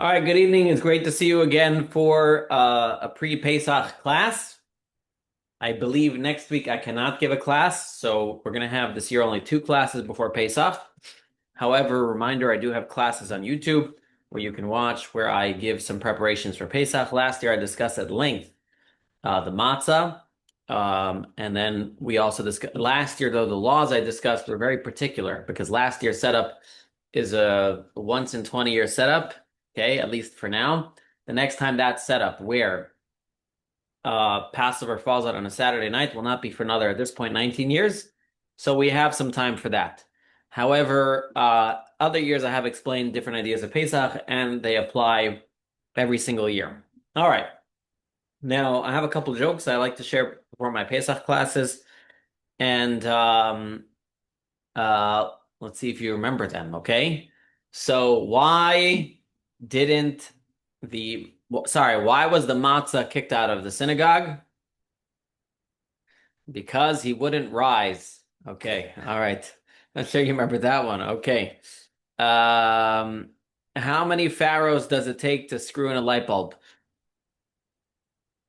All right, good evening. It's great to see you again for a pre-Pesach class. I believe next week I cannot give a class, so we're going to have this year only 2 classes before Pesach. However, reminder, I do have classes on YouTube where you can watch where I give some preparations for Pesach. Last year I discussed at length the matzah. And then we also discussed last year, though, the laws I discussed were very particular because last year's setup is a once in 20-year setup. Okay, at least for now. The next time that's set up where Passover falls out on a Saturday night will not be for another, at this point, 19 years. So we have some time for that. However, other years I have explained different ideas of Pesach, and they apply every single year. All right. Now, I have a couple jokes I like to share before my Pesach classes, and let's see if you remember them, okay? So didn't why was the matzah kicked out of the synagogue? Because he wouldn't rise. Okay, all right. I'm sure you remember that one. Okay. Um, how many pharaohs does it take to screw in a light bulb?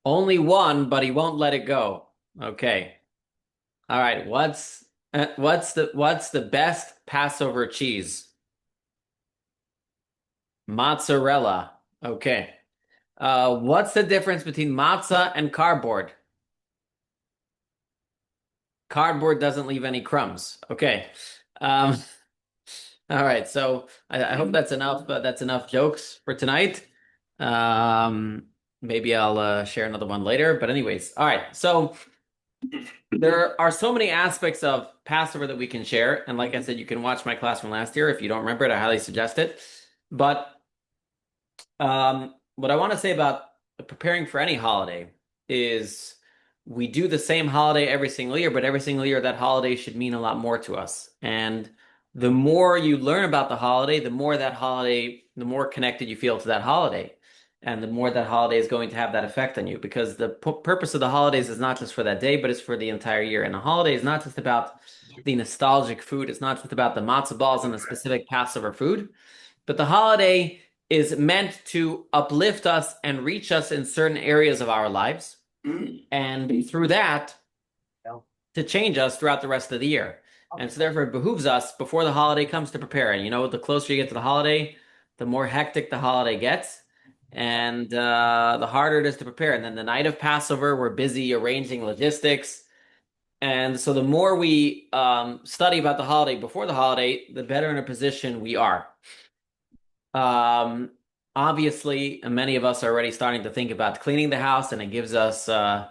Only one, but he won't let it go. Okay. All right. What's the best Passover cheese? Mozzarella. Okay. What's the difference between matzah and cardboard? Cardboard doesn't leave any crumbs. Okay. Um, all right. So I hope that's enough. That's enough jokes for tonight. Maybe I'll share another one later. But anyways, all right. So there are so many aspects of Passover that we can share. And like I said, you can watch my class from last year. If you don't remember it, I highly suggest it. But what I want to say about preparing for any holiday is we do the same holiday every single year, but every single year that holiday should mean a lot more to us. And the more you learn about the holiday, the more connected you feel to that holiday. And the more that holiday is going to have that effect on you, because the purpose of the holidays is not just for that day, but it's for the entire year. And the holiday is not just about the nostalgic food. It's not just about the matzah balls and the specific Passover food, but the holiday is meant to uplift us and reach us in certain areas of our lives, and through that, to change us throughout the rest of the year. And so therefore it behooves us before the holiday comes to prepare. And the closer you get to the holiday, the more hectic the holiday gets, and the harder it is to prepare. And then the night of Passover, we're busy arranging logistics. And so the more we study about the holiday before the holiday, the better in a position we are. Obviously, many of us are already starting to think about cleaning the house, and it gives us the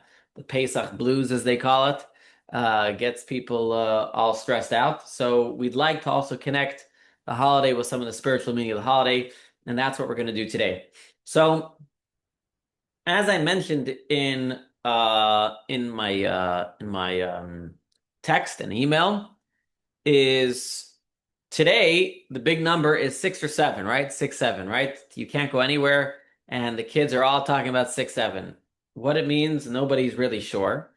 Pesach blues, as they call it. Gets people all stressed out. So we'd like to also connect the holiday with some of the spiritual meaning of the holiday, and that's what we're going to do today. So, as I mentioned in my text and email, is today, the big number is 6 or 7, right? 6, 7, right? You can't go anywhere, and the kids are all talking about 6, 7. What it means, nobody's really sure.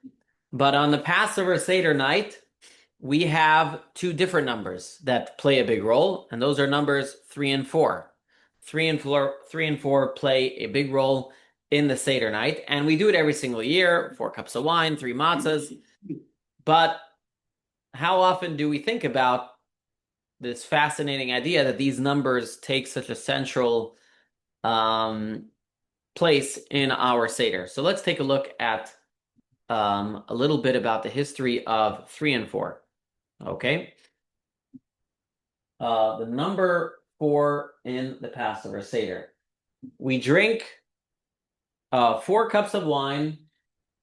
But on the Passover Seder night, we have 2 different numbers that play a big role, and those are numbers 3 and 4. 3 and 4 play a big role in the Seder night, and we do it every single year: 4 cups of wine, 3 matzahs. But how often do we think about this fascinating idea that these numbers take such a central place in our Seder? So let's take a look at a little bit about the history of 3 and 4. Okay. The number 4 in the Passover Seder. We drink 4 cups of wine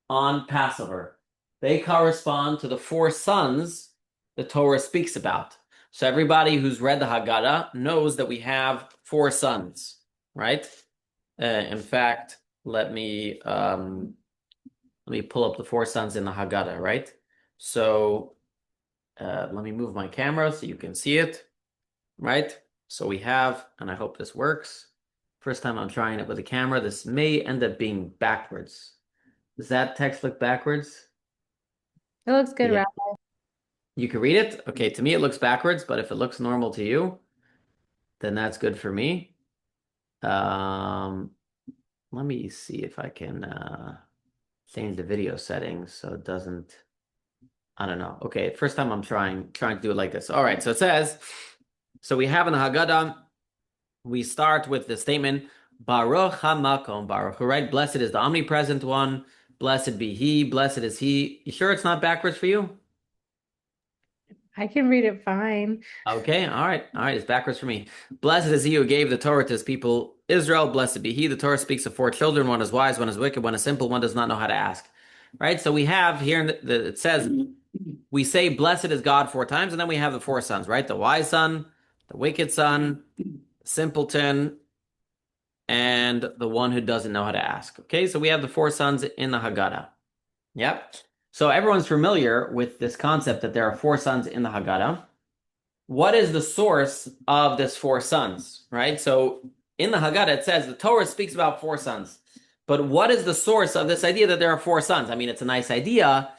on Passover. They correspond to the 4 sons the Torah speaks about. So everybody who's read the Haggadah knows that we have 4 sons, right? In fact, let me pull up the 4 sons in the Haggadah, right? So let me move my camera so you can see it, right? So we have, and I hope this works. First time I'm trying it with a camera. This may end up being backwards. Does that text look backwards? It looks good, Yeah. Rabbi. You can read it? Okay, to me it looks backwards, but if it looks normal to you, then that's good for me. Um, Let me see if I can change the video settings so it doesn't. I don't know. Okay, first time I'm trying to do it like this. All right, so it says, so we have in the Haggadah, we start with the statement Baruch HaMakom Baruch, right? Blessed is the omnipresent one. Blessed be he. Blessed is he. You sure it's not backwards for you? I can read it fine. Okay, all right, it's backwards for me. Blessed is he who gave the Torah to his people Israel. Blessed be he. The Torah speaks of four children. One is wise, one is wicked, one is simple, one does not know how to ask. Right? So we have here in it says we say blessed is God four times, and then we have the four sons, right? The wise son, the wicked son, the simpleton, and the one who doesn't know how to ask. Okay, so we have the four sons in the Haggadah. Yep. So everyone's familiar with this concept that there are four sons in the Haggadah. What is the source of this four sons, right? So in the Haggadah, it says the Torah speaks about four sons. But what is the source of this idea that there are four sons? I mean, it's a nice idea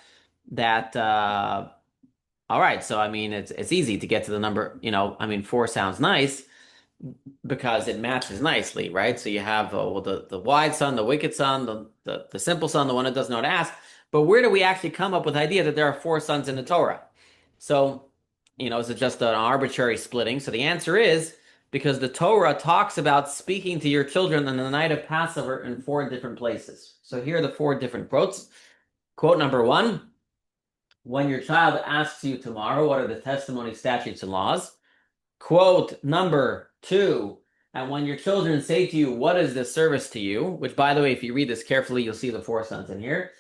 that, all right, so I mean, it's easy to get to the number, I mean, four sounds nice because it matches nicely, right? So you have well, the wise son, the wicked son, the simple son, the one that doesn't know how to ask. But where do we actually come up with the idea that there are four sons in the Torah? So, is it just an arbitrary splitting? So the answer is because the Torah talks about speaking to your children on the night of Passover in four different places. So here are the four different quotes. Quote number one, when your child asks you tomorrow, what are the testimony, statutes, and laws? Quote number two, and when your children say to you, what is this service to you? Which, by the way, if you read this carefully, you'll see the four sons in here.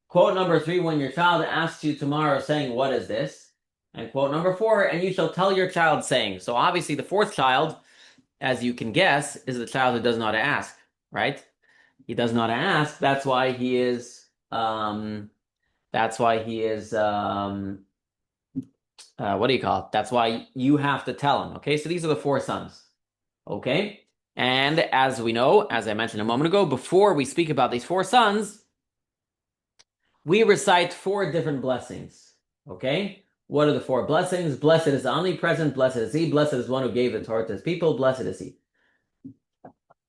Quote number three, when your child asks you tomorrow, saying, what is this? And quote number four, and you shall tell your child, saying. So obviously, the fourth child, as you can guess, is the child who does not ask, right? He does not ask. That's why he is. That's why he is. What do you call it? That's why you have to tell him. Okay, so these are the four sons. Okay, and as we know, as I mentioned a moment ago, before we speak about these four sons, we recite four different blessings. Okay, what are the four blessings? Blessed is the omnipresent. Blessed is he. Blessed is one who gave the Torah to his people. Blessed is he.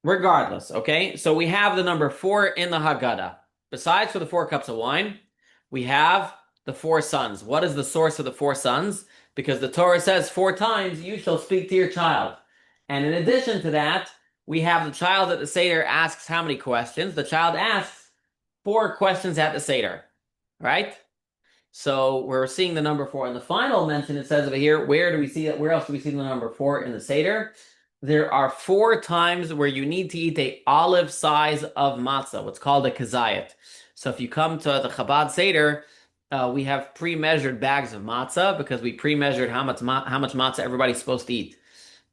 Regardless, okay, so we have the number four in the Haggadah. Besides for the four cups of wine, we have the four sons. What is the source of the four sons? Because the Torah says four times, you shall speak to your child. And in addition to that, we have the child at the Seder asks how many questions? The child asks four questions at the Seder, right? So we're seeing the number four. In the final mention, it says over here, where do we see it? Where else do we see the number four in the Seder? There are four times where you need to eat a olive size of matzah, what's called a kazayat. So if you come to the Chabad Seder, we have pre-measured bags of matzah because we pre-measured how much matzah everybody's supposed to eat.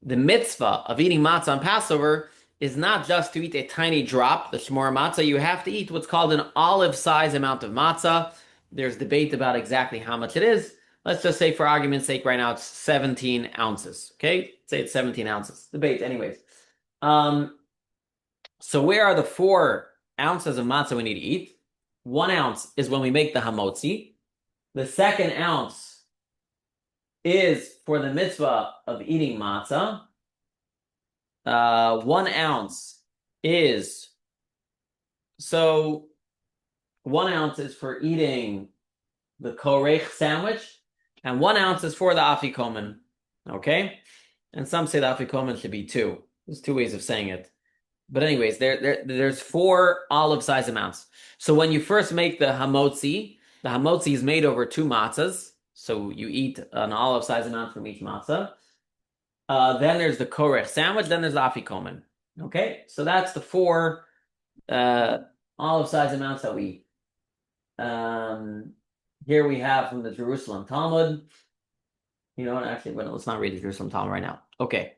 The mitzvah of eating matzah on Passover is not just to eat a tiny drop, the shmor matzah. You have to eat what's called an olive size amount of matzah. There's debate about exactly how much it is. Let's just say, for argument's sake, right now it's 17 ounces. Okay, say it's 17 ounces. Debate, anyways. So where are the 4 ounces of matzah we need to eat? 1 ounce is when we make the hamotzi. The second ounce is for the mitzvah of eating matzah. 1 ounce is so 1 ounce is for eating the korech sandwich, and 1 ounce is for the afikomen. Okay, and some say the afikomen should be two. There's two ways of saying it, but anyways, there's 4 olive-size amounts. So when you first make the hamotzi is made over 2 matzahs. So you eat an olive-size amount from each matzah. Then there's the korech sandwich. Then there's the afikomen. Okay, so that's the 4 olive-size amounts that we eat. Here we have from the Jerusalem Talmud. You know what? Actually, let's not read the Jerusalem Talmud right now. Okay.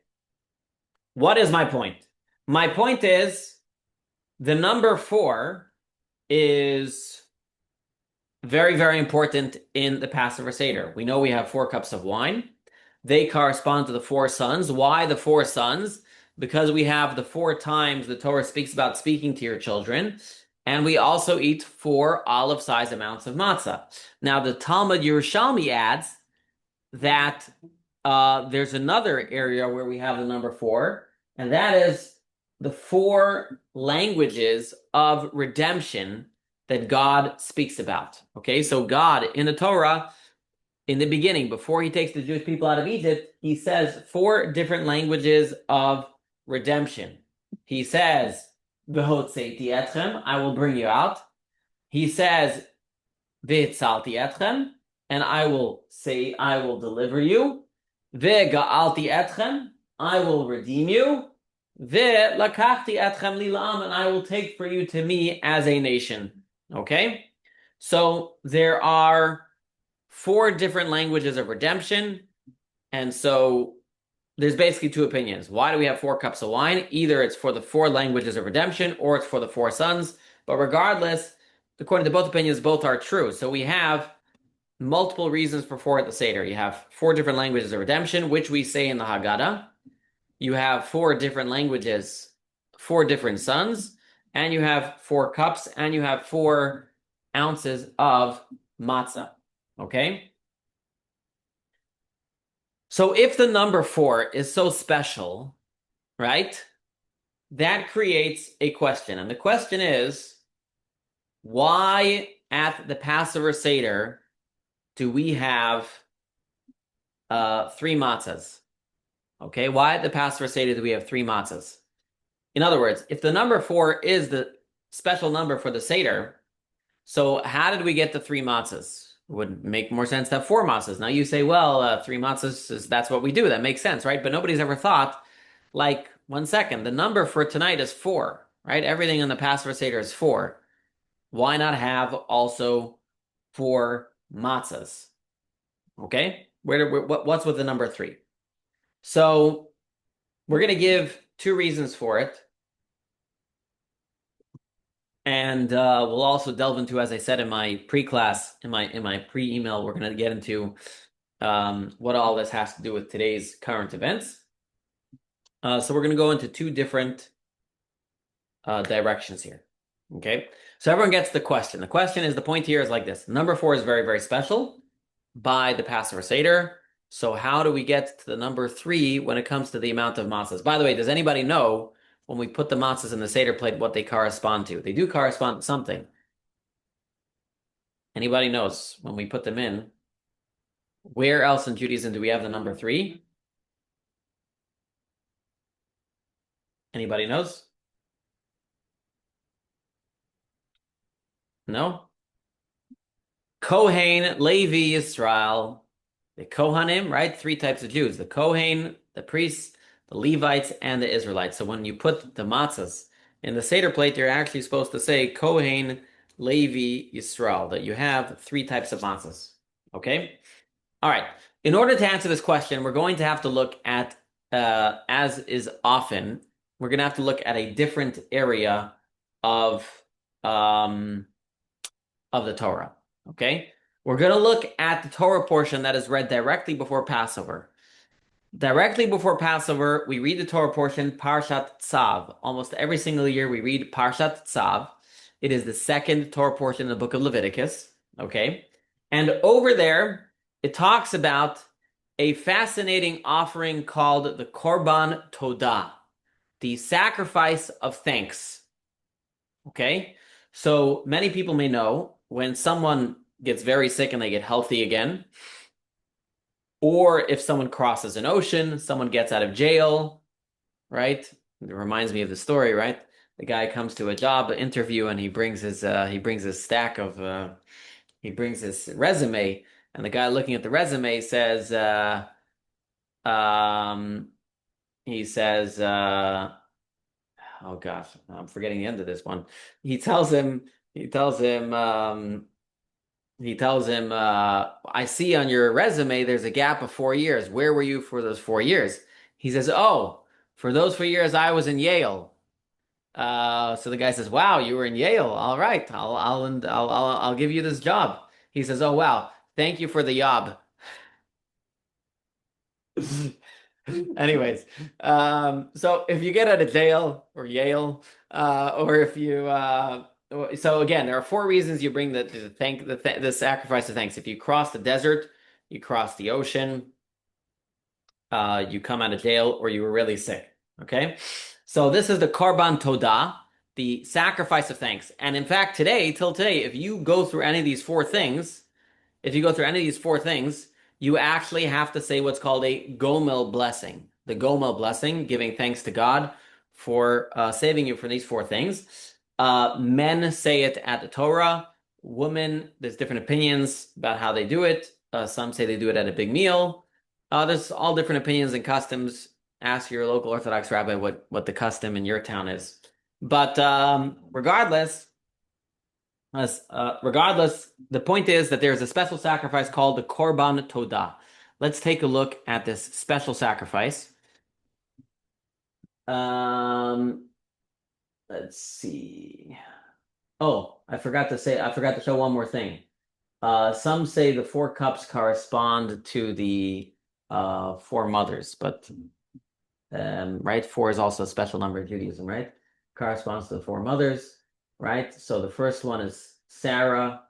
What is my point? My point is the number 4 is very, very important in the Passover Seder. We know we have 4 cups of wine. They correspond to the 4 sons. Why the 4 sons? Because we have the 4 times the Torah speaks about speaking to your children. And we also eat 4 olive-sized amounts of matzah. Now, the Talmud Yerushalmi adds that there's another area where we have the number 4, and that is the four languages of redemption that God speaks about. Okay, so God in the Torah, in the beginning, before he takes the Jewish people out of Egypt, he says four different languages of redemption. He says, V'hotzeiti etchem, I will bring you out. He says, V'hitzalti etchem, and I will say, I will deliver you. V'ga'alti etchem, I will redeem you. V'lakachti etchem lilam, and I will take for you to me as a nation. Okay? So there are four different languages of redemption. And so there's basically two opinions. Why do we have four cups of wine? Either it's for the four languages of redemption or it's for the four sons. But regardless, according to both opinions, both are true. So we have multiple reasons for four at the Seder. You have four different languages of redemption, which we say in the Haggadah. You have four different languages, four different sons, and you have four cups, and you have 4 ounces of matzah. Okay? So if the number 4 is so special, right, that creates a question. And the question is, why at the Passover Seder do we have 3 matzahs? Okay, why at the Passover Seder do we have 3 matzahs? In other words, if the number 4 is the special number for the Seder, so how did we get the 3 matzahs? It would make more sense to have 4 matzahs. Now you say, well, 3 matzahs, that's what we do. That makes sense, right? But nobody's ever thought, like, 1 second, the number for tonight is 4, right? Everything in the Passover Seder is 4. Why not have also 4 matzahs? Okay? What's with the number 3? So we're going to give 2 reasons for it. And we'll also delve into, as I said in my pre-class, in my pre-email, we're going to get into what all this has to do with today's current events. So we're going to go into 2 different directions here. Okay, so everyone gets the question. The question is, the point here is like this. Number 4 is very, very special by the Passover Seder. So how do we get to the number 3 when it comes to the amount of matzahs? By the way, does anybody know when we put the matzahs in the Seder plate what they correspond to? They do correspond to something. Anybody knows when we put them in? Where else in Judaism do we have the number 3? Anybody knows? No? Kohen, Levi, Yisrael. The Kohanim, right? 3 types of Jews. The Kohen, the priests, the Levites, and the Israelites. So when you put the matzahs in the Seder plate, you're actually supposed to say Kohen, Levi, Yisrael, that you have 3 types of matzahs. Okay? All right. In order to answer this question, we're going to have to look at, as is often, we're going to have to look at a different area of the Torah. Okay? We're going to look at the Torah portion that is read directly before Passover. Directly before Passover, we read the Torah portion, Parshat Tzav. Almost every single year we read Parshat Tzav. It is the second Torah portion in the book of Leviticus. Okay? And over there, it talks about a fascinating offering called the Korban Toda, the sacrifice of thanks. Okay? So many people may know when someone gets very sick and they get healthy again, or if someone crosses an ocean, someone gets out of jail, right? It reminds me of the story, right? The guy comes to a job interview and he brings his stack of he brings his resume, and the guy looking at the resume says he says oh gosh, I'm forgetting the end of this one. He tells him I see on your resume there's a gap of 4 years. Where were you for those 4 years? He says, oh, for those 4 years I was in Yale. So the guy says, wow, you were in Yale. All right, I'll give you this job. He says, oh wow, thank you for the job. Anyways, so if you get out of jail or Yale, or if you so again, there are 4 reasons you bring the sacrifice of thanks. If you cross the desert, you cross the ocean, you come out of jail, or you were really sick. Okay, so this is the Korban Toda, the sacrifice of thanks. And in fact, till today, if you go through any of these four things, you actually have to say what's called a Gomel blessing. The Gomel blessing, giving thanks to God for saving you from these four things. Men say it at the Torah. Women, there's different opinions about how they do it. Some say they do it at a big meal. There's all different opinions and customs. Ask your local Orthodox rabbi what the custom in your town is. But regardless, the point is that there's a special sacrifice called the Korban Toda. Let's take a look at this special sacrifice. Um, let's see. Oh, I forgot to show one more thing. Some say the four cups correspond to the four mothers, but right, four is also a special number in Judaism, right? Corresponds to the four mothers, right? So the first one is Sarah,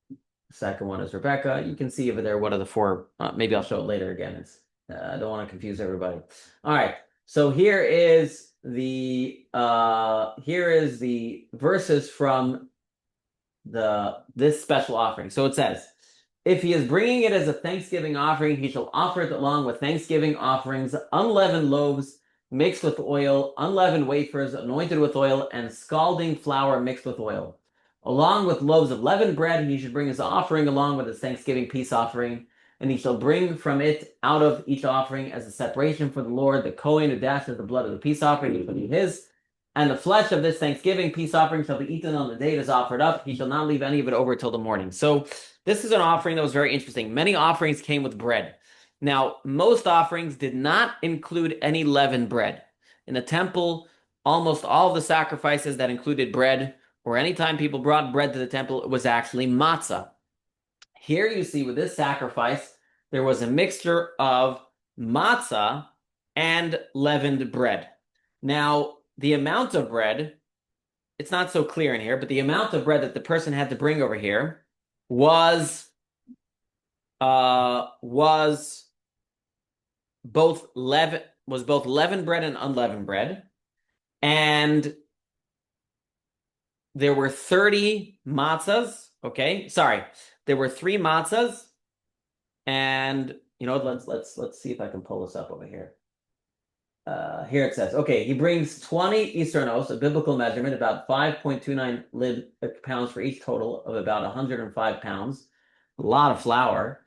the second one is Rebecca. You can see over there what are the four. Maybe I'll show it later again. I don't want to confuse everybody. All right. So here is the verses from this special offering. So it says, if he is bringing it as a thanksgiving offering, he shall offer it along with thanksgiving offerings, unleavened loaves mixed with oil, unleavened wafers anointed with oil, and scalding flour mixed with oil. Along with loaves of leavened bread, he should bring his offering along with his thanksgiving peace offering, and he shall bring from it out of each offering as a separation for the Lord the Kohen who dashes the blood of the peace offering, he shall be his. And the flesh of this thanksgiving peace offering shall be eaten on the day it is offered up. He shall not leave any of it over till the morning. So this is an offering that was very interesting. Many offerings came with bread. Now, most offerings did not include any leavened bread. In the temple, almost all of the sacrifices that included bread, or anytime people brought bread to the temple, it was actually matzah. Here you see with this sacrifice, there was a mixture of matzah and leavened bread. Now, the amount of bread, it's not so clear in here, but the amount of bread that the person had to bring over here was both leavened bread and unleavened bread. And there were 30 matzahs. Okay, sorry. There were 3 matzahs. And let's see if I can pull this up over here. Here it says, okay, he brings 20 Issernos, a biblical measurement, about 5.29 pounds for each total of about 105 pounds. A lot of flour.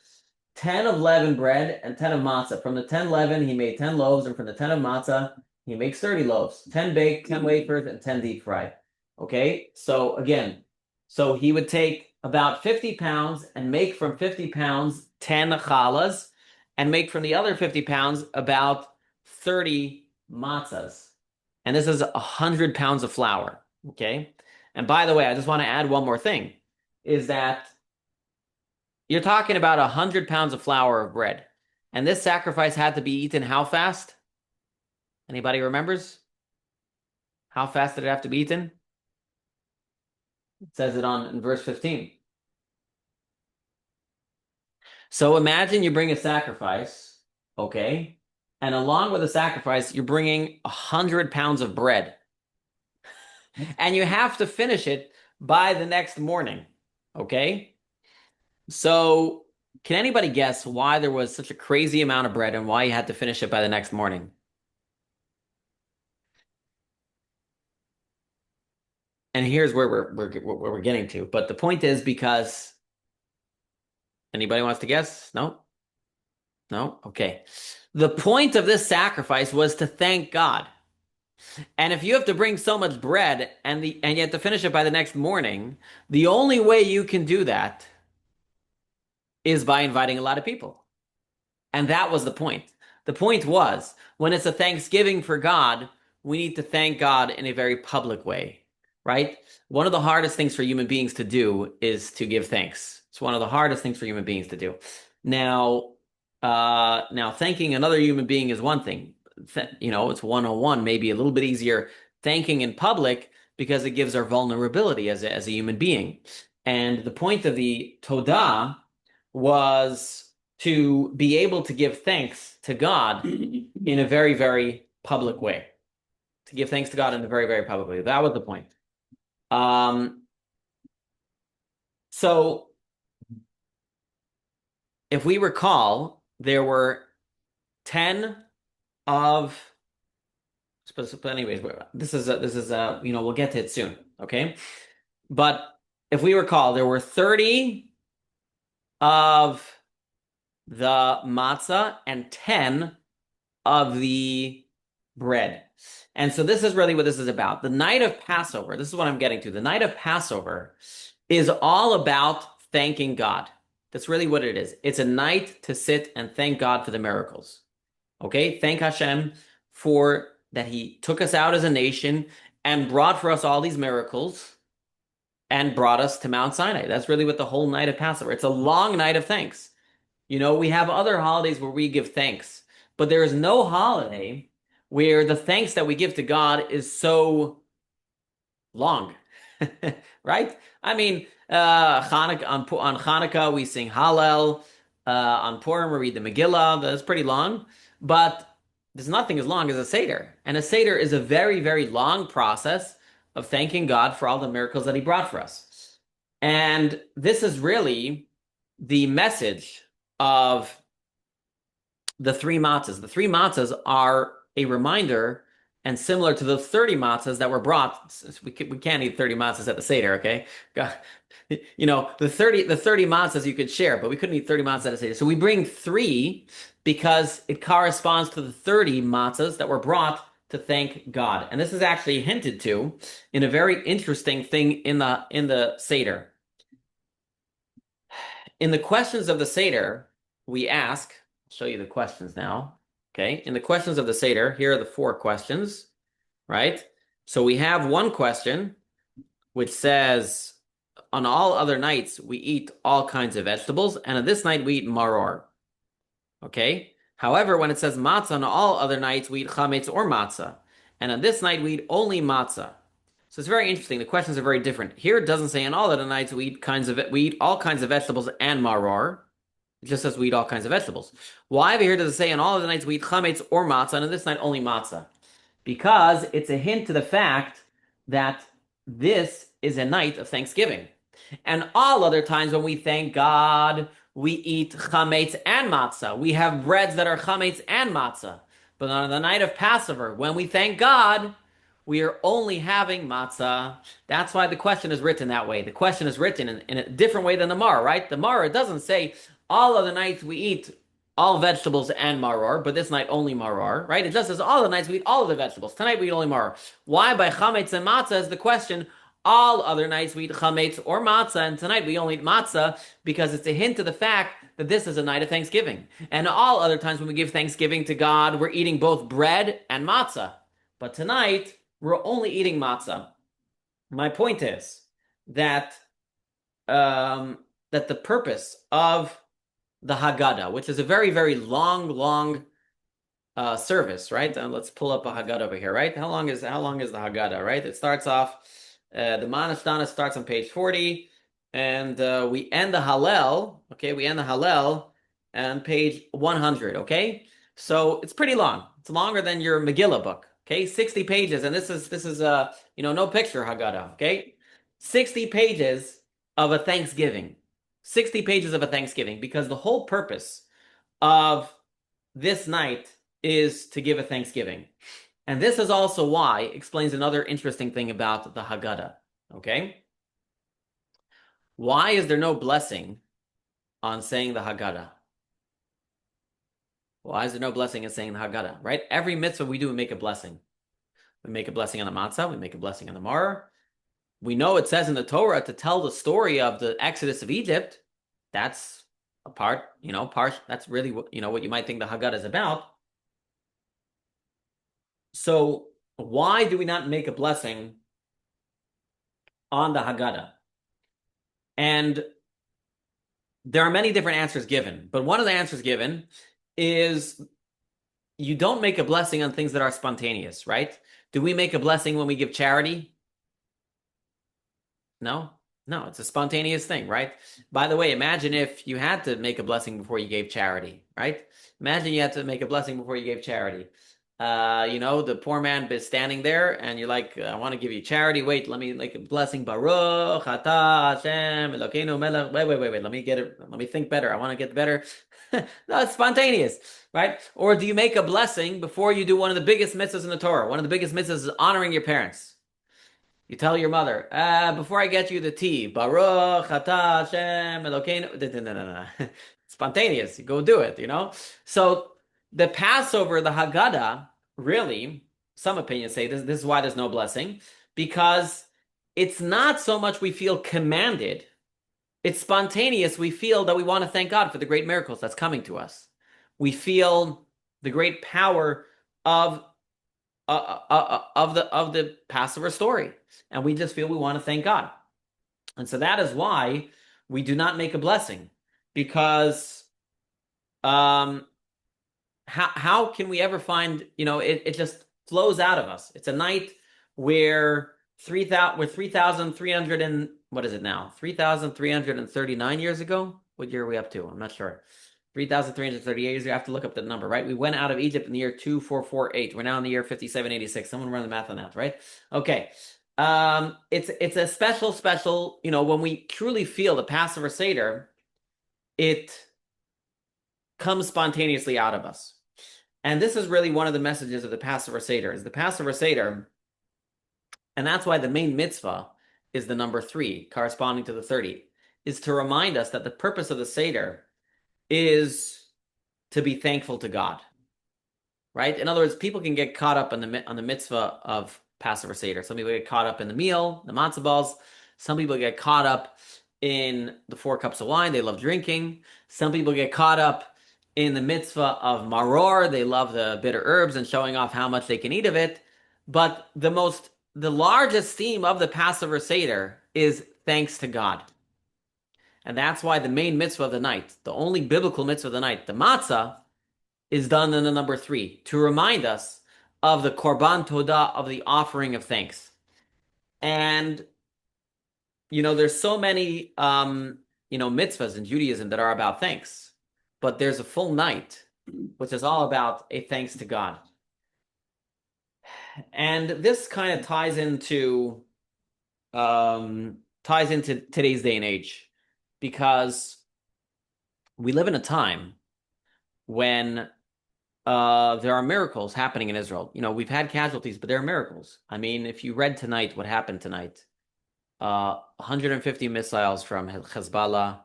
10 of leavened bread and 10 of matzah. From the 10 leaven, he made 10 loaves, and from the 10 of matzah, he makes 30 loaves. 10 baked, 10 wafers, and 10 deep fried. Okay, so again, he would take about 50 pounds and make from 50 pounds 10 challahs, and make from the other 50 pounds about 30 matzahs. And this is 100 pounds of flour. Okay, and by the way, I just want to add one more thing, is that you're talking about 100 pounds of flour of bread. And this sacrifice had to be eaten how fast? Anybody remembers? How fast did it have to be eaten? It says it in verse 15. So imagine you bring a sacrifice, okay? And along with the sacrifice, you're bringing 100 pounds of bread. And you have to finish it by the next morning, okay? So, can anybody guess why there was such a crazy amount of bread and why you had to finish it by the next morning? And here's where we're getting to. But the point is, because anybody wants to guess? No? No? Okay. The point of this sacrifice was to thank God. And if you have to bring so much bread and you have to finish it by the next morning, the only way you can do that is by inviting a lot of people. And that was the point. The point was, when it's a thanksgiving for God, we need to thank God in a very public way, right? One of the hardest things for human beings to do is to give thanks. It's one of the hardest things for human beings to do. Now, thanking another human being is one thing. It's 101, maybe a little bit easier thanking in public because it gives our vulnerability as a human being. And the point of the Todah was to be able to give thanks to God in a very, very public way, to give thanks to God in a very, very public way. That was the point. Um, so if we recall, there were 10 of, but anyways, we'll get to it soon, okay? But if we recall, there were 30 of the matzah and 10 of the bread. And so this is really what this is about. The night of Passover, this is what I'm getting to. The night of Passover is all about thanking God. That's really what it is. It's a night to sit and thank God for the miracles. Okay? Thank Hashem for that he took us out as a nation and brought for us all these miracles and brought us to Mount Sinai. That's really what the whole night of Passover. It's a long night of thanks. We have other holidays where we give thanks, but there is no holiday where the thanks that we give to God is so long, right? I mean, Hanukkah, on Hanukkah we sing Hallel. On Purim we read the Megillah. That's pretty long, but there's nothing as long as a Seder, and a Seder is a very, very long process of thanking God for all the miracles that He brought for us. And this is really the message of the three matzahs. The three matzahs are a reminder and similar to the 30 matzahs that were brought. We can't eat 30 matzahs at the Seder, okay? The 30 matzahs you could share, but we couldn't eat 30 matzahs at a Seder. So we bring three because it corresponds to the 30 matzahs that were brought to thank God. And this is actually hinted to in a very interesting thing in the Seder. In the questions of the Seder, we ask, I'll show you the questions now. Okay, in the questions of the Seder, here are the 4 questions, right? So we have one question which says, on all other nights, we eat all kinds of vegetables, and on this night, we eat maror. Okay? However, when it says matzah, on all other nights, we eat chametz or matzah, and on this night, we eat only matzah. So it's very interesting. The questions are very different. Here it doesn't say on all other nights we eat all kinds of vegetables and maror. It just says we eat all kinds of vegetables. Why over here does it say on all of the nights we eat chametz or matzah, and on this night only matzah? Because it's a hint to the fact that this is a night of Thanksgiving. And all other times when we thank God, we eat chametz and matzah. We have breads that are chametz and matzah. But on the night of Passover, when we thank God, we are only having matzah. That's why the question is written that way. The question is written in a different way than the Mar, right? The Mar, it doesn't say all of the nights we eat all vegetables and maror, but this night only maror, right? It just says all the nights we eat all of the vegetables. Tonight we eat only maror. Why by chametz and matzah is the question. All other nights we eat chametz or matzah, and tonight we only eat matzah because it's a hint to the fact that this is a night of Thanksgiving. And all other times when we give Thanksgiving to God, we're eating both bread and matzah. But tonight, we're only eating matzah. My point is that that the purpose of the Haggadah, which is a very, very long service, right? Let's pull up a Haggadah over here, right? How long is the Haggadah, right? It starts off, the Manashtana starts on page 40, and we end the Hallel, okay? We end the Hallel on page 100, okay? So it's pretty long. It's longer than your Megillah book, okay? 60 pages, and this is no picture Haggadah, okay? 60 pages of a Thanksgiving. 60 pages of a Thanksgiving, because the whole purpose of this night is to give a Thanksgiving. And this is also why, explains another interesting thing about the Haggadah, okay? Why is there no blessing on saying the Haggadah? Why is there no blessing in saying the Haggadah, right? Every mitzvah we do, we make a blessing. We make a blessing on the matzah, we make a blessing on the maror. We know it says in the Torah to tell the story of the Exodus of Egypt. That's a part, that's really what you might think the Haggadah is about. So why do we not make a blessing on the Haggadah? And there are many different answers given, but one of the answers given is you don't make a blessing on things that are spontaneous, right? Do we make a blessing when we give charity? No, it's a spontaneous thing, right? By the way, imagine if you had to make a blessing before you gave charity, right? Imagine you had to make a blessing before you gave charity. The poor man is standing there, and you're like, I want to give you charity. Wait, let me like a blessing. Baruch Atah Hashem Elokeinu Melech. Wait. Let me get it. Let me think better. I want to get better. No, it's spontaneous, right? Or do you make a blessing before you do one of the biggest mitzvahs in the Torah? One of the biggest mitzvahs is honoring your parents. You tell your mother, before I get you the tea, Baruch Atah Hashem Elokeinu. No. Spontaneous. You go do it. So the Passover, the Haggadah, really, some opinions say this is why there's no blessing, because it's not so much we feel commanded, it's spontaneous. We feel that we want to thank God for the great miracles that's coming to us. We feel the great power of of the Passover story, and we just feel we want to thank God, and so that is why we do not make a blessing, because um, how can we ever find, it just flows out of us. It's a night where 3,300 and what is it now? 3,339 years ago? What year are we up to? I'm not sure. 3,338 years. You have to look up the number, right? We went out of Egypt in the year 2448. We're now in the year 5786. Someone run the math on that, right? Okay. It's a special, when we truly feel the Passover Seder, it comes spontaneously out of us. And this is really one of the messages of the Passover Seder, is the Passover Seder, and that's why the main mitzvah is the number 3, corresponding to the 30, is to remind us that the purpose of the Seder is to be thankful to God, right? In other words, people can get caught up on the mitzvah of Passover Seder. Some people get caught up in the meal, the matzah balls. Some people get caught up in the 4 cups of wine. They love drinking. Some people get caught up in the mitzvah of maror. They love the bitter herbs and showing off how much they can eat of it. But the largest theme of the Passover Seder is thanks to God. And that's why the main mitzvah of the night, the only biblical mitzvah of the night, the matzah, is done in the number 3 to remind us of the Korban Toda, of the offering of thanks. And, there's so many, mitzvahs in Judaism that are about thanks, but there's a full night, which is all about a thanks to God. And this kind of ties into today's day and age, because we live in a time when there are miracles happening in Israel. We've had casualties, but there are miracles. I mean, if you read tonight what happened tonight, 150 missiles from Hezbollah,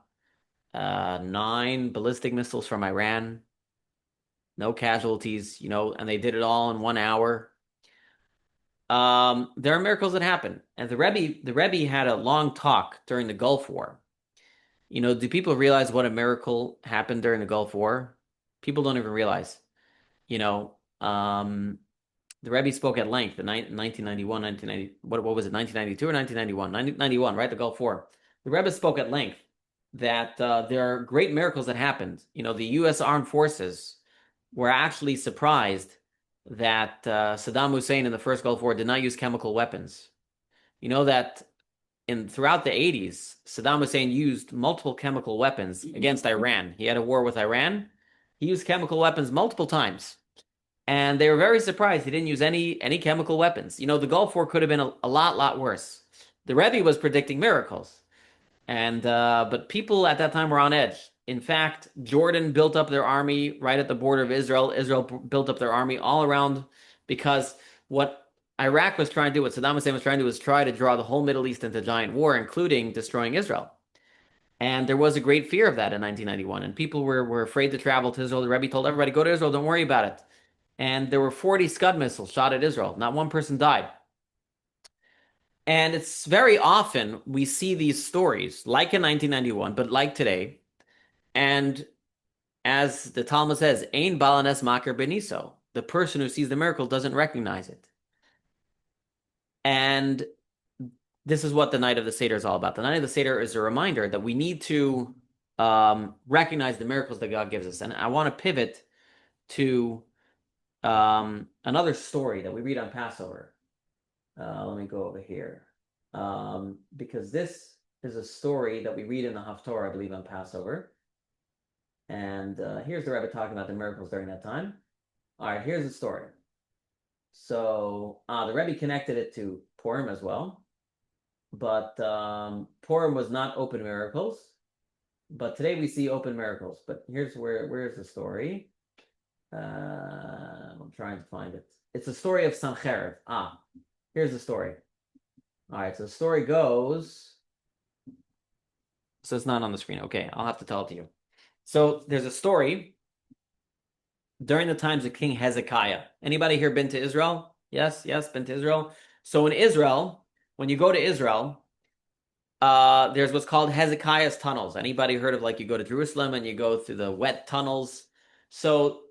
9 ballistic missiles from Iran, no casualties, and they did it all in 1 hour. There are miracles that happen. And the Rebbe had a long talk during the Gulf War. Do people realize what a miracle happened during the Gulf War? People don't even realize. The Rebbe spoke at length in 1991, 1990, what was it, 1992 or 1991? 1991, right? The Gulf War. The Rebbe spoke at length that there are great miracles that happened. The U.S. Armed Forces were actually surprised that Saddam Hussein in the first Gulf War did not use chemical weapons. That throughout the 80s, Saddam Hussein used multiple chemical weapons against Iran. He had a war with Iran. He used chemical weapons multiple times. And they were very surprised he didn't use any chemical weapons. The Gulf War could have been a lot worse. The Rebbe was predicting miracles. But people at that time were on edge. In fact, Jordan built up their army right at the border of Israel. Israel built up their army all around, because what Iraq was trying to do, what Saddam Hussein was trying to do, was try to draw the whole Middle East into a giant war, including destroying Israel. And there was a great fear of that in 1991. And people were afraid to travel to Israel. The Rebbe told everybody, go to Israel, don't worry about it. And there were 40 Scud missiles shot at Israel. Not one person died. And it's very often we see these stories, like in 1991, but like today. And as the Talmud says, Ein balanes makar beniso. The person who sees the miracle doesn't recognize it. And this is what the night of the Seder is all about. The night of the Seder is a reminder that we need to recognize the miracles that God gives us. And I want to pivot to another story that we read on Passover. Let me go over here. Because this is a story that we read in the Haftorah, I believe, on Passover. And here's the Rebbe talking about the miracles during that time. All right, here's the story. So the Rebbe connected it to Purim as well, but Purim was not open miracles. But today we see open miracles. But where's the story? I'm trying to find it. It's the story of Sancheiriv. Here's the story. All right, so the story goes. So it's not on the screen. Okay, I'll have to tell it to you. So there's a story during the times of King Hezekiah. Anybody here been to Israel? Yes, yes, been to Israel. So in Israel, when you go to Israel, there's what's called Hezekiah's tunnels. Anybody heard of like you go to Jerusalem and you go through the wet tunnels? So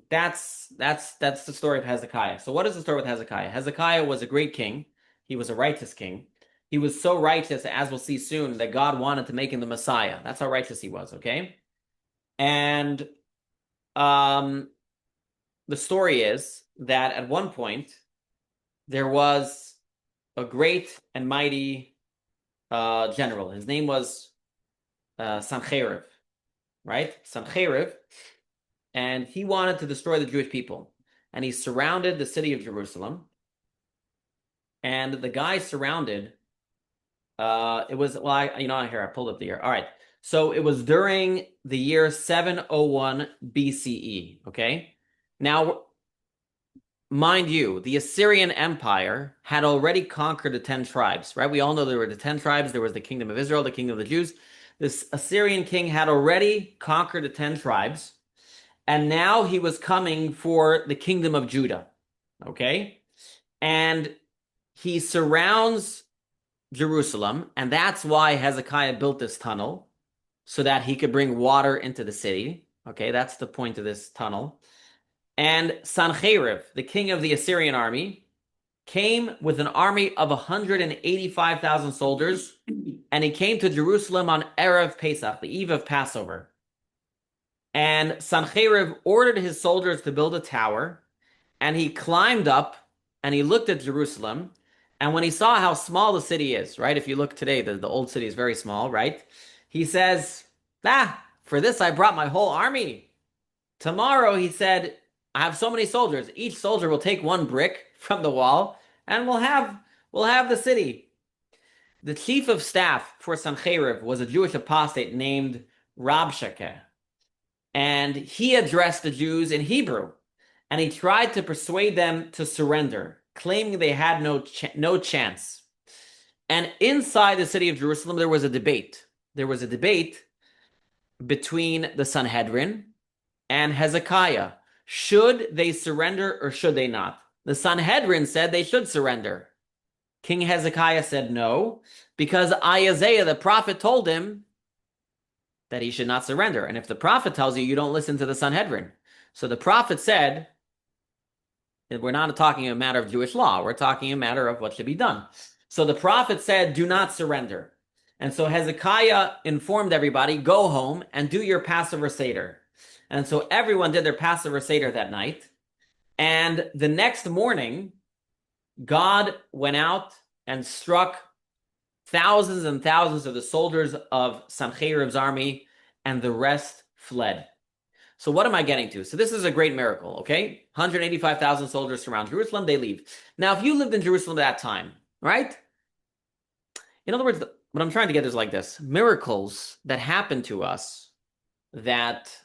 that's the story of Hezekiah. So what is the story with Hezekiah? Hezekiah was a great king. He was a righteous king. He was so righteous, as we'll see soon, that God wanted to make him the Messiah. That's how righteous he was, okay? And um, the story is that at one point there was a great and mighty general. His name was Sancheiriv, right? Sancheiriv, and he wanted to destroy the Jewish people. And he surrounded the city of Jerusalem. And the guy surrounded, it was, well, here, I pulled up the year. All right. So it was during the year 701 BCE, okay? Now, mind you, the Assyrian Empire had already conquered the 10 tribes, right? We all know there were the 10 tribes. There was the kingdom of Israel, the kingdom of the Jews. This Assyrian king had already conquered the 10 tribes, and now he was coming for the kingdom of Judah, okay? And he surrounds Jerusalem, and that's why Hezekiah built this tunnel, so that he could bring water into the city. Okay, that's the point of this tunnel. And Sancheiriv, the king of the Assyrian army, came with an army of 185,000 soldiers, and he came to Jerusalem on Erev Pesach, the eve of Passover. And Sancheiriv ordered his soldiers to build a tower, and he climbed up and he looked at Jerusalem. And when he saw how small the city is, right? If you look today, the old city is very small, right? He says, for this I brought my whole army. Tomorrow, he said, I have so many soldiers. Each soldier will take one brick from the wall, and we'll have the city. The chief of staff for Sancheiriv was a Jewish apostate named Rabshakeh, and he addressed the Jews in Hebrew, and he tried to persuade them to surrender, claiming they had no chance. And inside the city of Jerusalem, there was a debate. There was a debate between the Sanhedrin and Hezekiah. Should they surrender or should they not? The Sanhedrin said they should surrender. King Hezekiah said no, because Isaiah the prophet told him that he should not surrender. And if the prophet tells you, you don't listen to the Sanhedrin. So the prophet said, we're not talking a matter of Jewish law. We're talking a matter of what should be done. So the prophet said, do not surrender. And so Hezekiah informed everybody, go home and do your Passover Seder. And so everyone did their Passover Seder that night. And the next morning, God went out and struck thousands and thousands of the soldiers of Sancheiriv's army, and the rest fled. So what am I getting to? So this is a great miracle, okay? 185,000 soldiers surround Jerusalem, they leave. Now, if you lived in Jerusalem at that time, right? In other words, what I'm trying to get is like this. Miracles that happen to us, that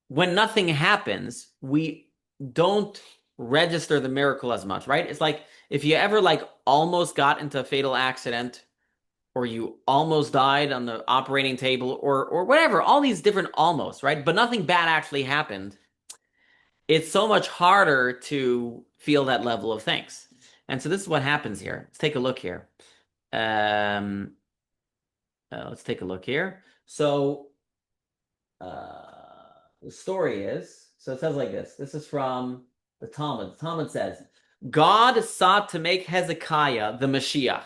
when nothing happens, we don't register the miracle as much, right? It's like if you ever like almost got into a fatal accident, or you almost died on the operating table, or whatever, all these different almost, right? But nothing bad actually happened. It's so much harder to feel that level of thanks. And so this is what happens here. Let's take a look here. Let's take a look here. So the story is, so it says like this. This is from the Talmud. The Talmud says, God sought to make Hezekiah the Mashiach.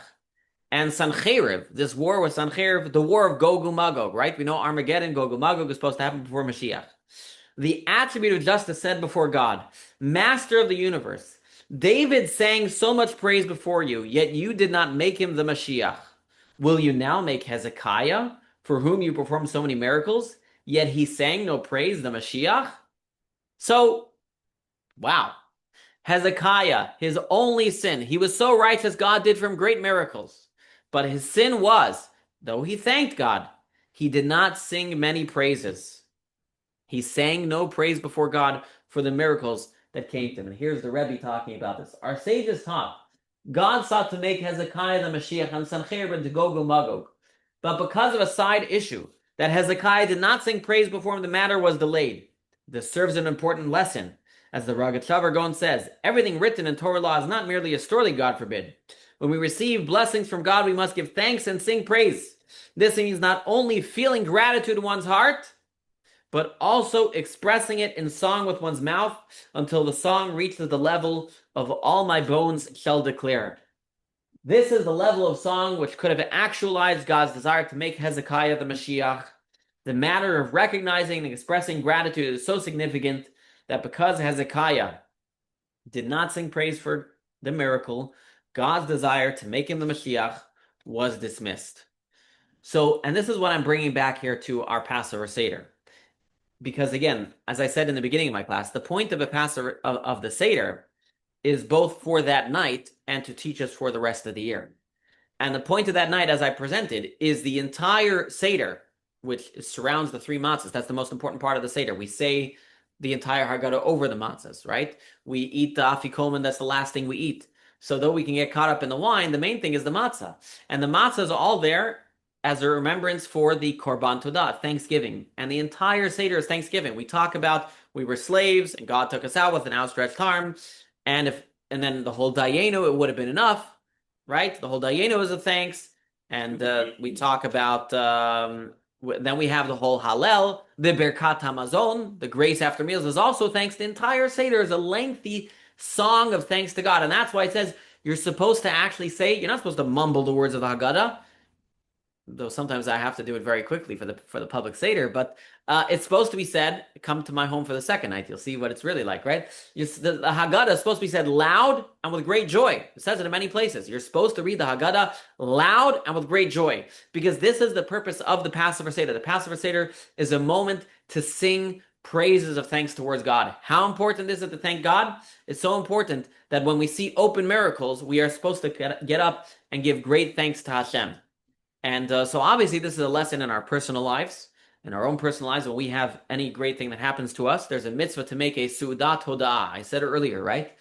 And Sancheiriv, this war with Sancheiriv, the war of Gog and Magog, right? We know Armageddon, Gog and Magog is supposed to happen before Mashiach. The attribute of justice said before God, Master of the universe, David sang so much praise before you, yet you did not make him the Mashiach. Will you now make Hezekiah, for whom you performed so many miracles, yet he sang no praise, the Mashiach? So, wow. Hezekiah, his only sin, he was so righteous, God did for him great miracles. But his sin was, though he thanked God, he did not sing many praises. He sang no praise before God for the miracles that came to him. And here's the Rebbe talking about this. Our sages taught God sought to make Hezekiah the Mashiach and Sancherib to Gog and Magog. But because of a side issue, that Hezekiah did not sing praise before him, the matter was delayed. This serves an important lesson. As the Rogatchover Gaon says, everything written in Torah law is not merely a story, God forbid. When we receive blessings from God, we must give thanks and sing praise. This means not only feeling gratitude in one's heart, but also expressing it in song with one's mouth until the song reaches the level of all my bones shall declare. This is the level of song which could have actualized God's desire to make Hezekiah the Mashiach. The matter of recognizing and expressing gratitude is so significant that because Hezekiah did not sing praise for the miracle, God's desire to make him the Mashiach was dismissed. So, and this is what I'm bringing back here to our Passover Seder. Because again, as I said in the beginning of my class, the point of a Passover of the Seder is both for that night and to teach us for the rest of the year. And the point of that night, as I presented, is the entire Seder, which surrounds the three matzahs. That's the most important part of the Seder. We say the entire Haggadah over the matzahs, right? We eat the afikomen, that's the last thing we eat. So though we can get caught up in the wine, the main thing is the matzah. And the matzahs are all there as a remembrance for the Korban Toda, Thanksgiving. And the entire Seder is Thanksgiving. We talk about we were slaves and God took us out with an outstretched arm. And then the whole Dayenu, it would have been enough, right? The whole Dayenu is a thanks. And we talk about, then we have the whole Hallel, the Birkat HaMazon, the grace after meals is also thanks. The entire Seder is a lengthy song of thanks to God. And that's why it says you're supposed to actually say, you're not supposed to mumble the words of the Haggadah, though sometimes I have to do it very quickly for the public Seder, but it's supposed to be said, come to my home for the second night. You'll see what it's really like, right? The Haggadah is supposed to be said loud and with great joy. It says it in many places. You're supposed to read the Haggadah loud and with great joy, because this is the purpose of the Passover Seder. The Passover Seder is a moment to sing praises of thanks towards God. How important is it to thank God? It's so important that when we see open miracles, we are supposed to get up and give great thanks to Hashem. And so obviously this is a lesson in our personal lives, in our own personal lives. When we have any great thing that happens to us, there's a mitzvah to make a Seudat Toda. I said it earlier, right?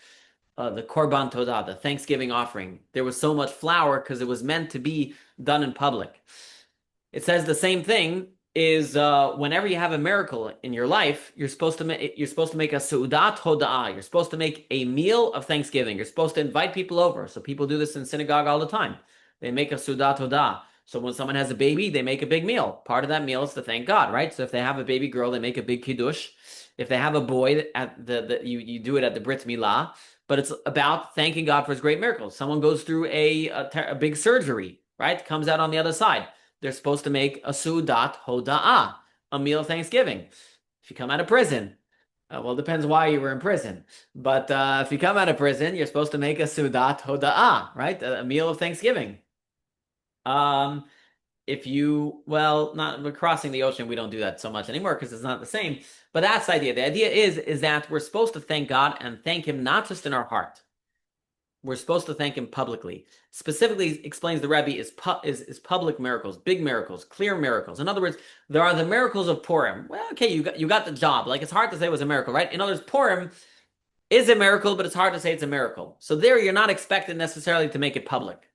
The Korban Toda, the Thanksgiving offering. There was so much flour because it was meant to be done in public. It says the same thing is whenever you have a miracle in your life, you're supposed to make a Seudat Toda. You're supposed to make a meal of Thanksgiving. You're supposed to invite people over. So people do this in synagogue all the time. They make a Seudat Toda. So when someone has a baby, they make a big meal. Part of that meal is to thank God, right? So if they have a baby girl, they make a big kiddush. If they have a boy, you do it at the Brit Milah. But it's about thanking God for his great miracles. Someone goes through a big surgery, right? Comes out on the other side. They're supposed to make a Seudat Hoda'ah, a meal of Thanksgiving. If you come out of prison, well, it depends why you were in prison. But if you come out of prison, you're supposed to make a Seudat Hoda'ah, right? A meal of Thanksgiving. If you, well, not we're crossing the ocean, we don't do that so much anymore because it's not the same. But that's the idea. The idea is that we're supposed to thank God and thank him not just in our heart. We're supposed to thank him publicly. Specifically explains the Rebbe is public miracles, big miracles, clear miracles. In other words, there are the miracles of Purim. Well, okay, you got the job. Like it's hard to say it was a miracle, right? In other words, Purim is a miracle, but it's hard to say it's a miracle. So there you're not expected necessarily to make it public.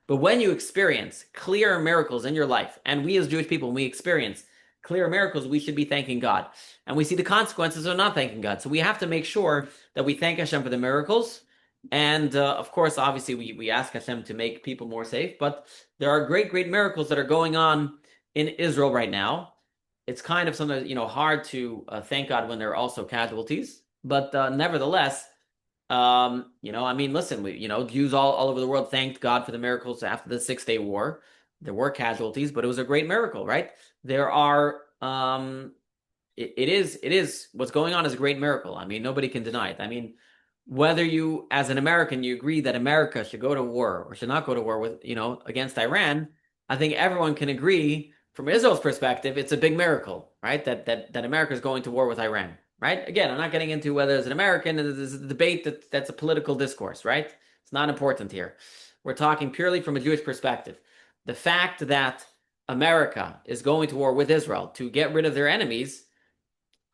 But when you experience clear miracles in your life, and we as Jewish people, when we experience clear miracles, we should be thanking God. And we see the consequences of not thanking God. So we have to make sure that we thank Hashem for the miracles. And of course, obviously, we ask Hashem to make people more safe. But there are great, great miracles that are going on in Israel right now. It's kind of sometimes, hard to thank God when there are also casualties. But nevertheless, listen, Jews all over the world thanked God for the miracles after the 6-Day War. There were casualties, but it was a great miracle, right? There are, it is, what's going on is a great miracle. I mean, nobody can deny it. I mean, whether you, as an American, you agree that America should go to war or should not go to war with, against Iran, I think everyone can agree from Israel's perspective, it's a big miracle, right? That America is going to war with Iran. right? Again, I'm not getting into whether it's an American, and there's a debate that's a political discourse, right? It's not important here. We're talking purely from a Jewish perspective. The fact that America is going to war with Israel to get rid of their enemies,